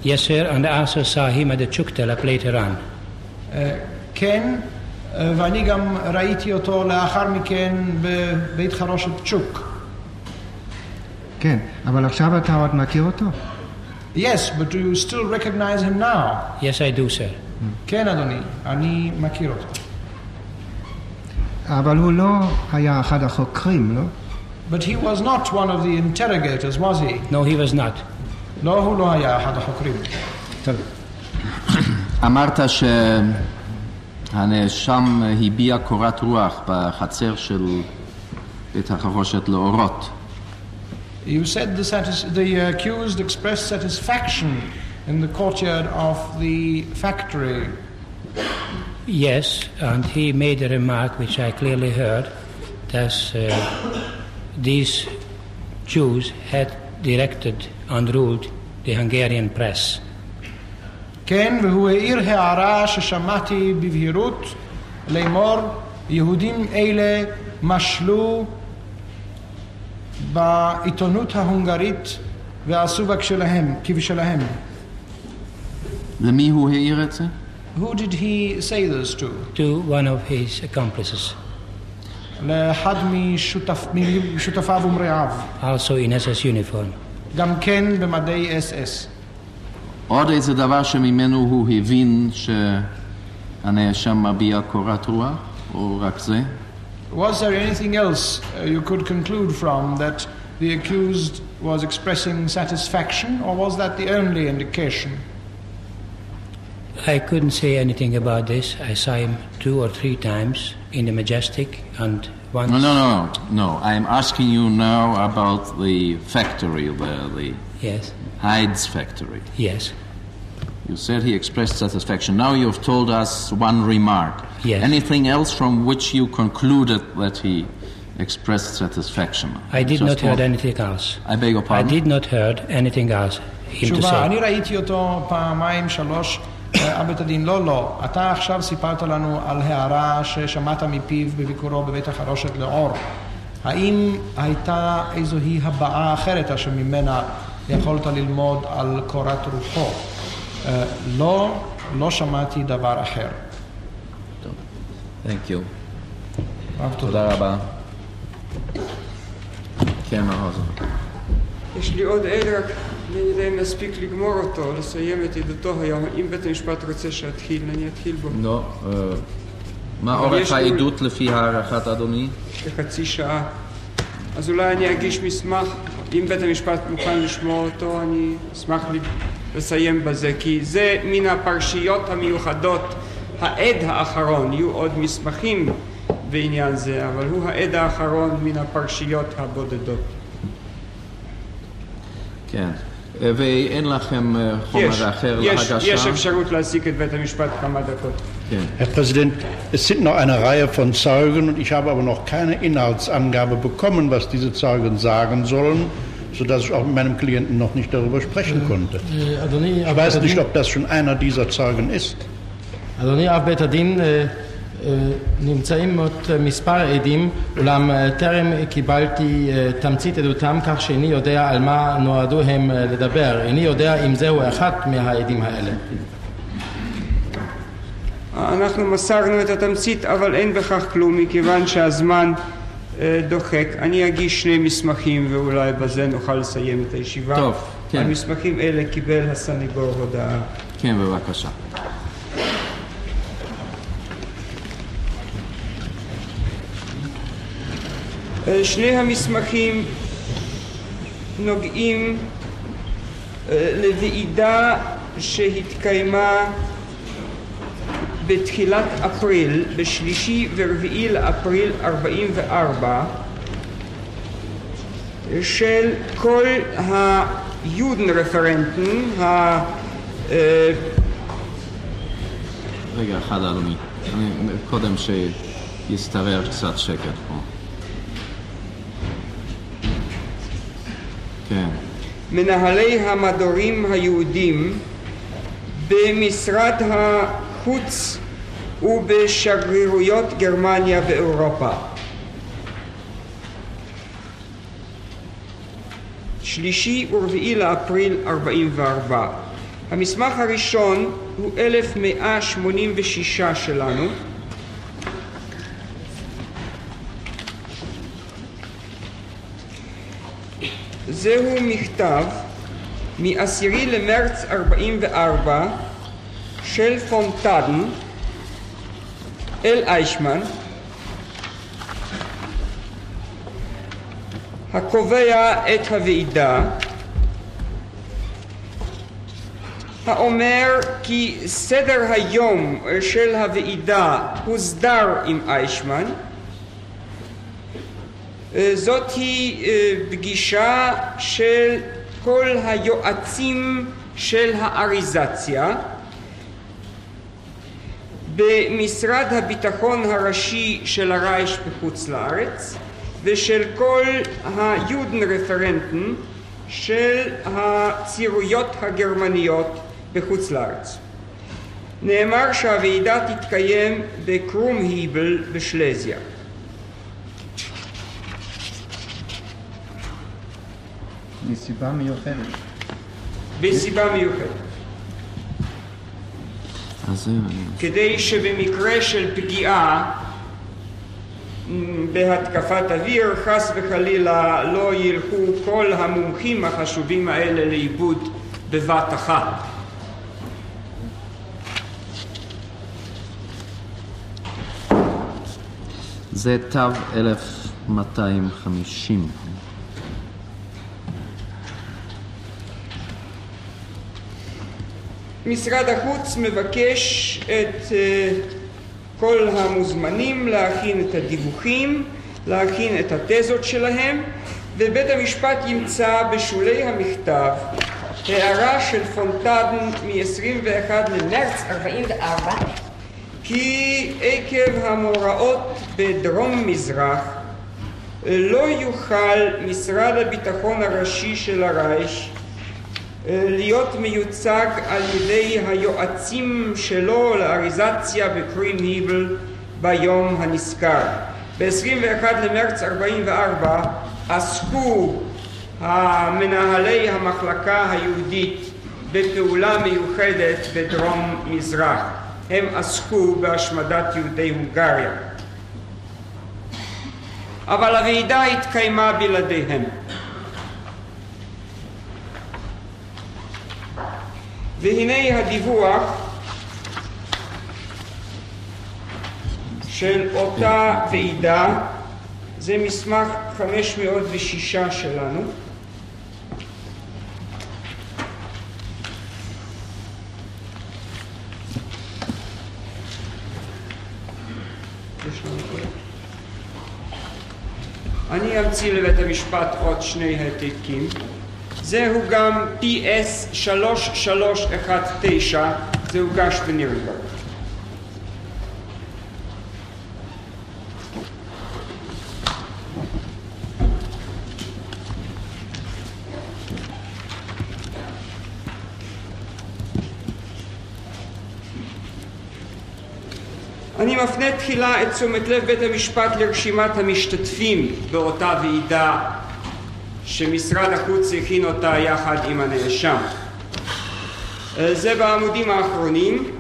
Yes, sir, and I also saw him at the Chuktelap later on. כן, ואני גם ראיתי אותו לאחר מכן בבית חרושת צ'וק. כן, אבל עכשיו אתה עוד מכיר אותו? Yes, but do you still recognize him now? Yes, I do, sir. כן, אדוני, אני מכיר אותו. אבל הוא לא היה אחד החוקרים, לא? But he was not one of the interrogators, was he? No, he was not. לא, הוא לא היה אחד החוקרים. טוב. אמרת שהנאשם הביע קורת רוח בחצר של בית החרושת לאורות. You said the accused expressed satisfaction in the courtyard of the factory. Yes, and he made a remark which I clearly heard, that these Jews had directed and ruled the Hungarian press. כן, והוא העיר הערה ששמעתי בבהירות, לאמור, יהודים אלה משלו בעיתונות ההונגרית ועשו כבשלהם. למי הוא העיר את זה? Who did he say this to? To one of his accomplices. לאחד משותפיו ומרעיו. Also in SS uniform. גם כן במדי SS. עוד איזה דבר שממנו הוא הבין שהנאשם מביע קורת רוח, או רק זה? Was there anything else you could conclude from that the accused was expressing satisfaction, or was that the only indication? I couldn't say anything about this. I saw him 2 or 3 times in the Mejstik and once... No. I'm asking you now about the factory there, the Yes. hides factory. Yes. You said he expressed satisfaction. Now you've told us one remark. Yes. Anything else from which you concluded that he expressed satisfaction? I did not heard anything else. I beg your pardon? I did not heard anything else him to תשובה, אני say. ראיתי אותו פעמיים 3 בית הדין. לא. אתה עכשיו סיפרת לנו על הערה ששמעת מפיו בביקורו בבית החרושת לאור. האם הייתה איזוהי הבעה אחרת אשר ממנה יכולת ללמוד על קורת רוחו? לא שמעתי דבר אחר. טוב. Thank you. תודה רבה. כן, מהוזר. יש לי עוד ערב, אני יודע אם נספיק לגמור אותו, לסיים את עדותו היום. אם בית המשפט רוצה שאתחיל, אני אתחיל בו. לא, מה אורך העדות לפי הערכת אדוני? כחצי שעה. אז אולי אני אגיש מסמך, אם בית המשפט מוכן לשמוע אותו, אני אשמח לסיים בזה, כי זה מן הפרשיות המיוחדות העד האחרון, יהיו עוד מסמכים בעניין זה, אבל הוא העד האחרון מן הפרשיות הבודדות. כן, ואין לכם חומר אחר להגשה? יש אפשרות להשיג את בית המשפט כמה דקות. Herr Präsident, es sind noch eine Reihe von Zeugen und ich habe aber noch keine Inhaltsangabe bekommen, was diese Zeugen sagen sollen, sodass ich auch mit meinem Klienten noch nicht darüber sprechen konnte. Ich weiß nicht, ob das schon einer dieser Zeugen ist. אדוני אב בית הדין, נמצאים עוד מספר עדים, אולם טרם קיבלתי תמצית עדותם, כך שאיני יודע על מה נועדו הם לדבר. איני יודע אם זהו אחד מהעדים האלה. אנחנו מסרנו את התמצית, אבל אין בכך כלום, מכיוון שהזמן דוחק. אני אגיש שני מסמכים, ואולי בזה נוכל לסיים את הישיבה. טוב, כן. על מסמכים אלה קיבל הסניגור הודעה. כן, בבקשה. שני המסמכים נוגעים לוועידה שהתקיימה בתחילת אפריל, בשלישי ורביעי לאפריל 44, של כל היודן רפרנטן, רגע אחד אדוני, קודם שיסתרר קצת שקט פה. כן. מנהלי המדורים היהודים במשרד החוץ ובשגרירויות גרמניה באירופה. שלישי ורביעי לאפריל 44. המסמך הראשון הוא 1186 שלנו. זהו מכתב מ-10 למרץ 44 של פונטדן אל אייכמן, הקובע את הוועידה, האומר כי סדר היום של הוועידה הוסדר עם אייכמן. זאת היא פגישה של כל היועצים של האריזציה במשרד הביטחון הראשי של הרייך בחוץ לארץ ושל כל היודן רפרנטן של הצירויות הגרמניות בחוץ לארץ. נאמר שהוועידה תתקיים בקרומהיבל בשלזיה. בסיבה מיוחדת. בסיבה מיוחדת. כדי שבמקרה של פגיעה בהתקפת אוויר, חס וחלילה לא ילכו כל המומחים החשובים האלה לאיבוד בבת אחת. זה תו 1250. משרד החוץ מבקש את כל המוזמנים להכין את הדיווחים, להכין את התזות שלהם, ובית המשפט ימצא בשולי המכתב הערה של פונטדן מ-21 למרץ 44 כי עקב המאורעות בדרום מזרח לא יוכל משרד הביטחון הראשי של הרייך להיות מיוצג על ידי היועצים שלו לאריזציה בקרומהיבל ביום הנזכר. ב-21 למרץ 44 עסקו המנהלי המחלקה היהודית בפעולה מיוחדת בדרום מזרח. הם עסקו בהשמדת יהודי הונגריה. אבל הוועידה התקיימה בלעדיהם. והנה הדיווח של אותה ועידה, זה מסמך 506 שלנו. נמציא לבית המשפט עוד שני העתקים. זהו גם PS 3319, זה הוגש בנירנברג. אני מפנה תחילה את תשומת לב בית המשפט לרשימת המשתתפים באותה ועידה שמשרד החוץ הכין אותה יחד עם הנאשם. זה בעמודים האחרונים.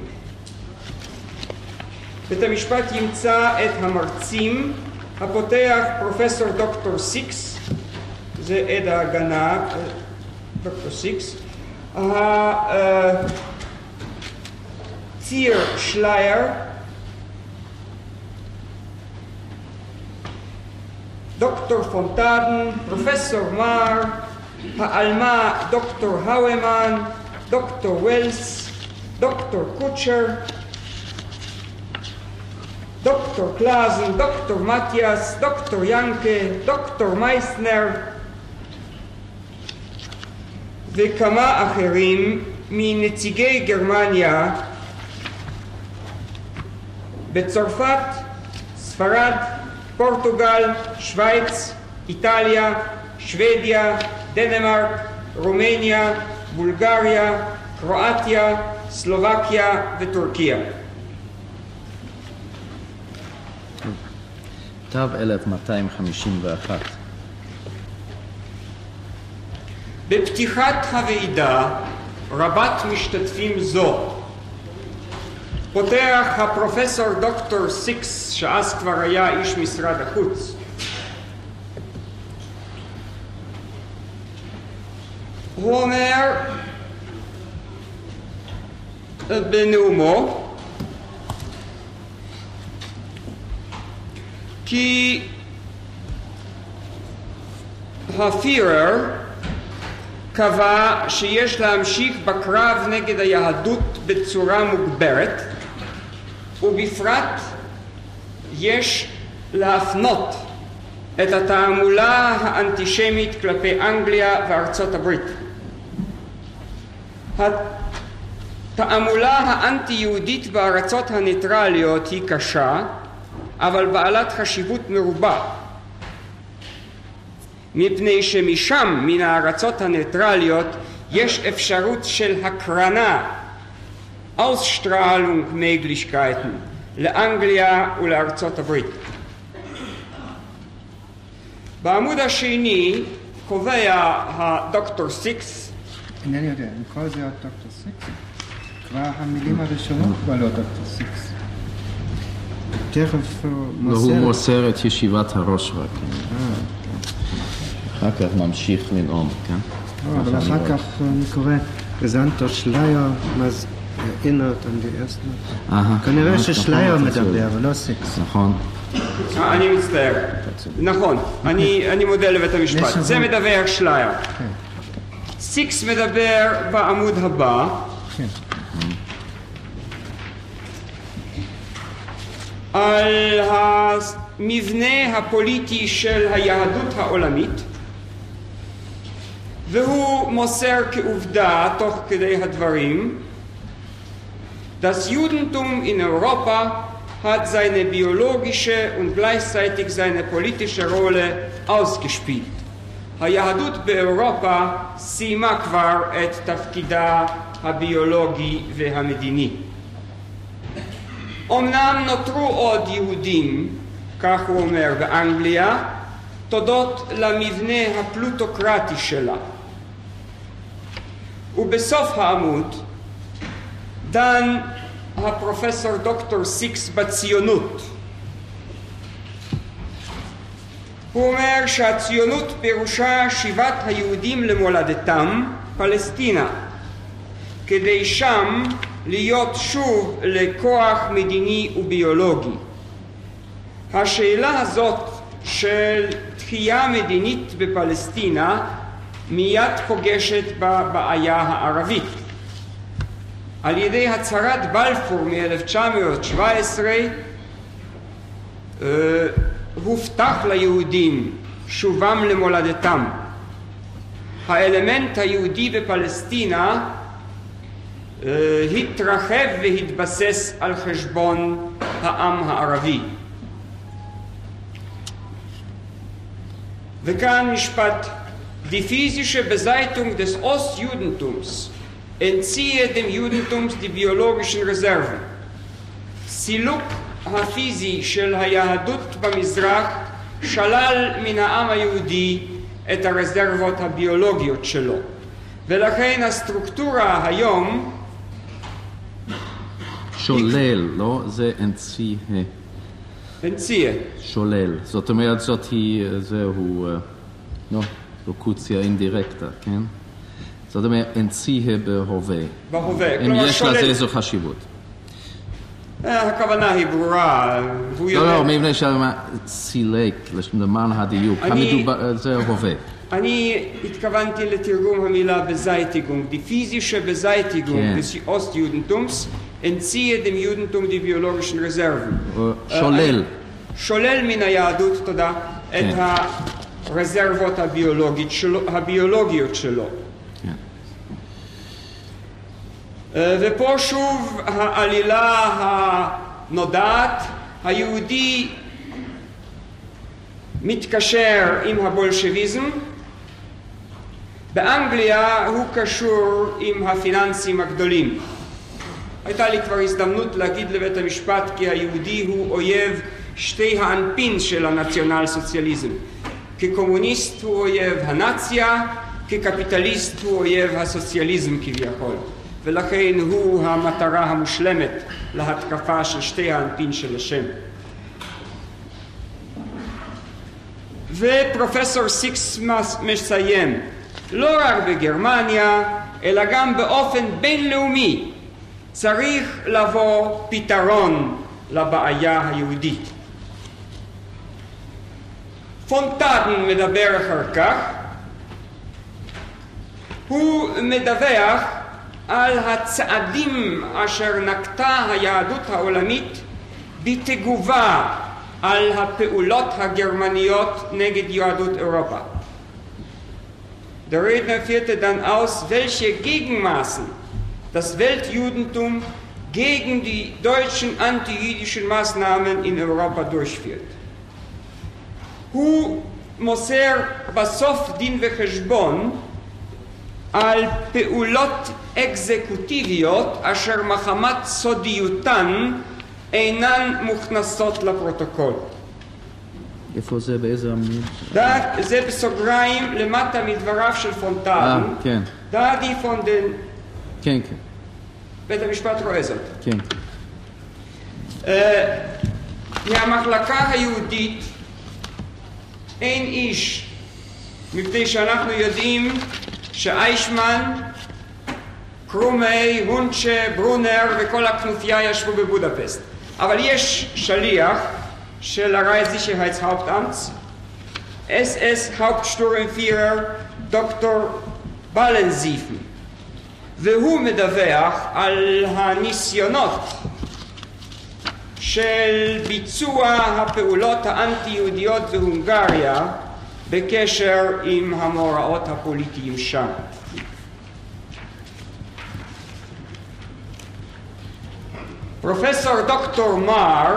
בית המשפט ימצא את המרצים. הפותח פרופסור דוקטור סיקס, זה עד ההגנה, דוקטור סיקס. ציר שלייר, דוקטור פונטדן, פרופסור מר, העלמה דוקטור האומן, דוקטור ווילס, דוקטור קוצ'ר, דוקטור קלאזן, דוקטור מתיאס, דוקטור ינקה, דוקטור מייסנר וכמה אחרים מנציגי גרמניה בצרפת, ספרד, פורטוגל, שוויץ, איטליה, שוודיה, דנמרק, רומניה, בולגריה, קרואטיה, סלובקיה וטורקיה. תו 1251. בפתיחת הוועידה רבת משתתפים זו פותח הפרופסור דוקטור סיקס, שאז כבר היה איש משרד החוץ. הוא אומר בנאומו כי הפירר קבע שיש להמשיך בקרב נגד היהדות בצורה מוגברת, ובפרט יש להפנות את התעמולה האנטישמית כלפי אנגליה וארצות הברית. התעמולה האנטי-יהודית בארצות הניטרליות היא קשה, אבל בעלת חשיבות מרובה, מפני שמשם, מן הארצות הניטרליות, יש אפשרות של הקרנה, Ausstrahlung Möglichkeiten, לאנגליה ולארצות הברית. בעמוד השני קובע הדוקטור סיקס, אינני יודע, עם כל זה הדוקטור סיקס, כבר המילים הראשונות כבר לא דוקטור סיקס. תכף הוא מוסר את ישיבת הראש רק. אחר כך ממשיך לנאום, כן? אבל אחר כך אני קורא גזנטו שלייר, erinnert an die ersten. כנראה ששלייר מדבר, אבל לא סיקס. נכון. אני מצטער. נכון, אני מודה לבית המשפט. זה מדבר שלייר. סיקס מדבר בעמוד הבא. על המבנה הפוליטי של היהדות העולמית, והוא מוסר כעובדה תוך כדי הדברים, Das Judentum in Europa hat seine biologische und gleichzeitig seine politische Rolle ausgespielt. היהדות באירופה סיימה כבר את תפקידה הביולוגי והמדיני. אמנם נותרו עוד יהודים, כך הוא אומר, באנגליה, תודות למבנה הפלוטוקרטי שלה. ובסוף העמוד דן הפרופסור דוקטור סיקס בציונות. הוא אומר שהציונות פירושה שיבת היהודים למולדתם, פלסטינה, כדי שם להיות שוב לכוח מדיני וביולוגי. השאלה הזאת של תחייה מדינית בפלסטינה מיד פוגשת בבעיה הערבית. על ידי הצהרת בלפור מ-1917 הובטח ליהודים שובם למולדתם. האלמנט היהודי בפלסטינה התרחב והתבסס על חשבון העם הערבי. וכאן משפט: Die physische Beseitung des Ostjudentums entziehe dem Judentums die biologischen Reserven. סילוק הפיזי של היהדות במזרח שלל מן העם היהודי את הרזרבות הביולוגיות שלו, ולכן הסטרוקטורה היום שולל, לא? זה אנציה. אנציה. שולל. זאת אומרת, זהו, לוקוציה אינדירקטה, כן? זאת אומרת, אנציה בהווה. בהווה. אם יש לזה איזו חשיבות. הכוונה היא ברורה. לא, מבנה שאלה סילק, למען הדיוק. זה הווה. אני התכוונתי לתרגום המילה בזייטיגונג. Die physische Beseitigung des Ostjudentums entziehe dem Judentum die biologischen Reserven. שולל. שולל מן היהדות, תודה, את הרזרבות הביולוגיות שלו. ופה שוב העלילה הנודעת, היהודי מתקשר עם הבולשביזם, באנגליה הוא קשור עם הפיננסים הגדולים. הייתה לי כבר הזדמנות להגיד לבית המשפט כי היהודי הוא אויב שתי האנפין של הנציונל סוציאליזם. כקומוניסט הוא אויב הנאציה, כקפיטליסט הוא אויב הסוציאליזם כביכול. ולכן הוא המטרה המושלמת להתקפה של שתי האנפין של השם. ופרופסור סיקס מסיים, לא רק בגרמניה, אלא גם באופן בינלאומי, צריך לבוא פתרון לבעיה היהודית. פונטאן מדבר אחר כך, הוא מדווח על הצעדים אשר נקטה היהדות העולמית בתגובה על הפעולות הגרמניות נגד יהדות אירופה. Der Redner führte dann aus, welche Gegenmaßen das Weltjudentum gegen die deutschen antijüdischen Maßnahmen in Europa durchführt. הוא מוסר בסוף דין וחשבון על פעולות אקזקוטיביות אשר מחמת סודיותן אינן מוכנסות לפרוטוקול. איפה זה? באיזה עמוד? זה בסוגריים למטה מדבריו של פונטאן. כן. דעתי פונדן. כן, כן. בית המשפט רואה זאת. כן. מהמחלקה היהודית אין איש, מפני שאנחנו יודעים שאייכמן, קרומי, הונצ'ה, ברונר וכל הכנופיה ישבו בבודפסט. אבל יש שליח של הרייכssicherheitshauptamts, SS Hauptsturmführer דוקטור בלנזיפן, והוא מדווח על הניסיונות של ביצוע הפעולות האנטי-יהודיות בהונגריה בקשר עם המאורעות הפוליטיים שם. פרופסור דוקטור מר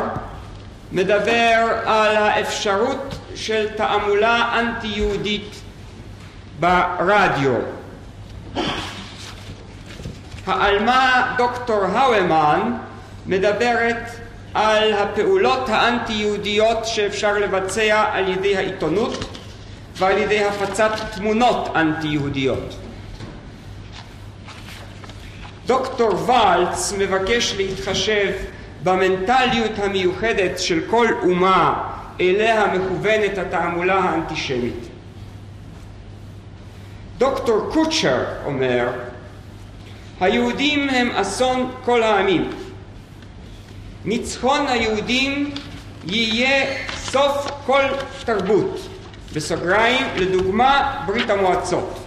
מדבר על האפשרות של תעמולה אנטי-יהודית ברדיו. העלמה דוקטור האומן מדברת על הפעולות האנטי-יהודיות שאפשר לבצע על ידי העיתונות ועל ידי הפצת תמונות אנטי-יהודיות. דוקטור ולץ מבקש להתחשב במנטליות המיוחדת של כל אומה אליה מכוונת התעמולה האנטישמית. דוקטור קוצ'ר אומר, היהודים הם אסון כל העמים. ניצחון היהודים יהיה סוף כל תרבות. בסוגריים, לדוגמה, ברית המועצות.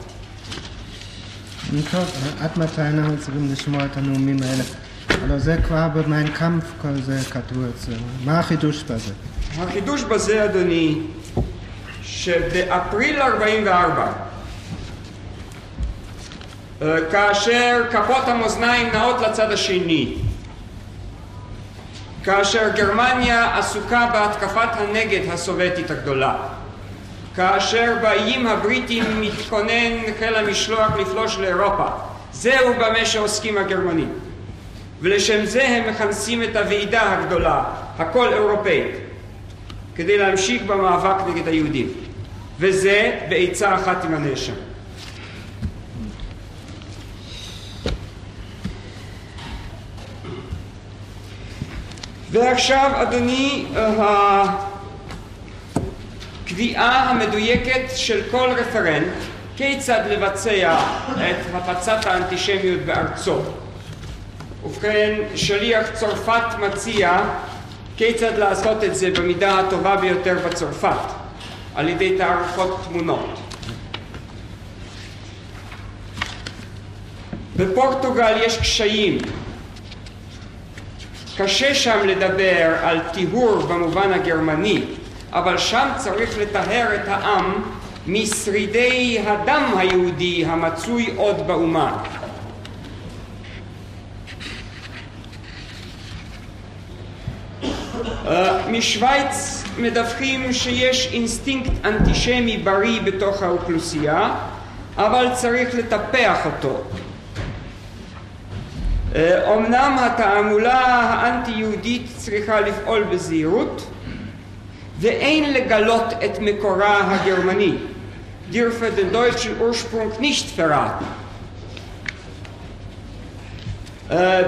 טוב, עד מתי אנחנו צריכים לשמוע את הנאומים האלה? אבל זה כבר במיין קאמפ, כל זה כתוב את זה. מה החידוש בזה? החידוש בזה, אדוני, שבאפריל 44, כאשר כפות המאזניים נעות לצד השני, כאשר גרמניה עסוקה בהתקפת הנגד הסובייטית הגדולה, כאשר באיים הבריטים מתכונן חיל המשלוח לפלוש לאירופה, זהו במה שעוסקים הגרמנים, ולשם זה הם מכנסים את הוועידה הגדולה, הכל אירופאית, כדי להמשיך במאבק נגד היהודים, וזה בעצה אחת עם הנאשם. ועכשיו, אדוני, הקביעה המדויקת של כל רפרנט כיצד לבצע את הפצת האנטישמיות בארצו. ובכן, שליח צרפת מציע כיצד לעשות את זה במידה הטובה ביותר בצרפת, על ידי תערוכות תמונות. בפורטוגל יש קשיים. קשה שם לדבר על טיהור במובן הגרמני, אבל שם צריך לטהר את העם משרידי הדם היהודי המצוי עוד באומה. משוויץ מדווחים שיש אינסטינקט אנטישמי בריא בתוך האוכלוסייה, אבל צריך לטפח אותו. אמנם התעמולה האנטי-יהודית צריכה לפעול בזהירות, ואין לגלות את מקורה הגרמני. dürfe den deutschen Ursprung nicht verraten.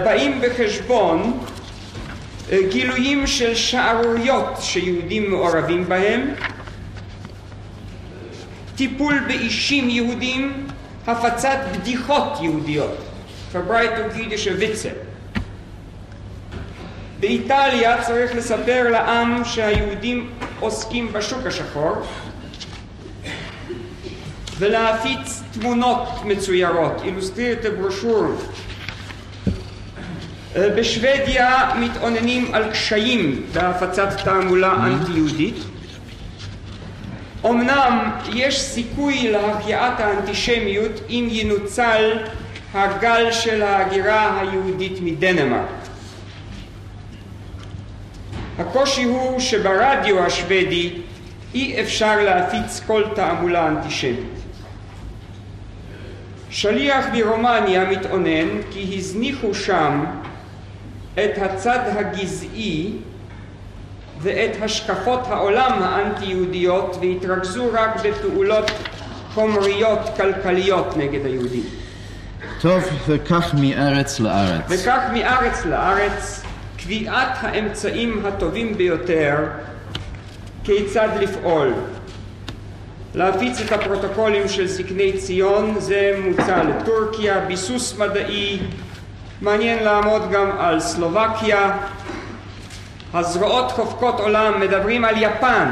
באים בחשבון גילויים של שערוריות שיהודים מעורבים בהם, טיפול באישים יהודים, הפצת בדיחות יהודיות, Verbreitung jüdischer Witze. באיטליה צריך לספר לעם שהיהודים עוסקים בשוק השחור, ולהפיץ תמונות מצוירות, אילוסטרירte ברושור. בשוודיה מתאוננים על קשיים בהפצת תעמולה אנטי-יהודית. אמנם יש סיכוי להחייאת האנטישמיות אם ינוצל הגל של ההגירה היהודית מדנמרק. הקושי הוא שברדיו השוודי אי אפשר להפיץ כל תעמולה אנטישמית. שליח ברומניה מתאונן כי הזניחו שם את הצד הגזעי ואת השקפות העולם האנטי-יהודיות והתרכזו רק בפעולות חומריות כלכליות נגד היהודים. טוב, וכך מארץ לארץ. וכך מארץ לארץ, קביעת האמצעים הטובים ביותר כיצד לפעול. להפיץ את הפרוטוקולים של זקני ציון, זה מוצע לטורקיה, ביסוס מדעי, מעניין לעמוד גם על סלובקיה. הזרועות חופקות עולם מדברים על יפן.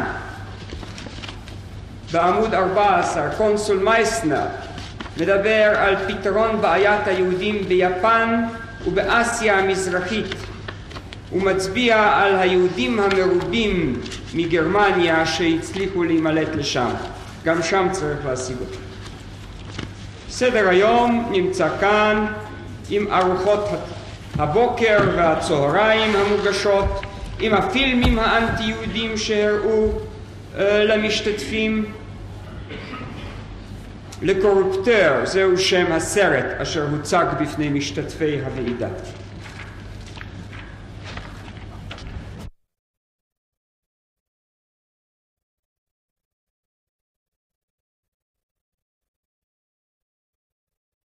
בעמוד 14, קונסול מייסנר מדבר על פתרון בעיית היהודים ביפן ובאסיה המזרחית. הוא מצביע על היהודים המרובים מגרמניה שהצליחו להימלט לשם. גם שם צריך להשיג אותו. סדר היום נמצא כאן עם ארוחות הבוקר והצהריים המוגשות, עם הפילמים האנטי-יהודים שהראו למשתתפים. לקורופטר, זהו שם הסרט אשר הוצג בפני משתתפי הוועידה.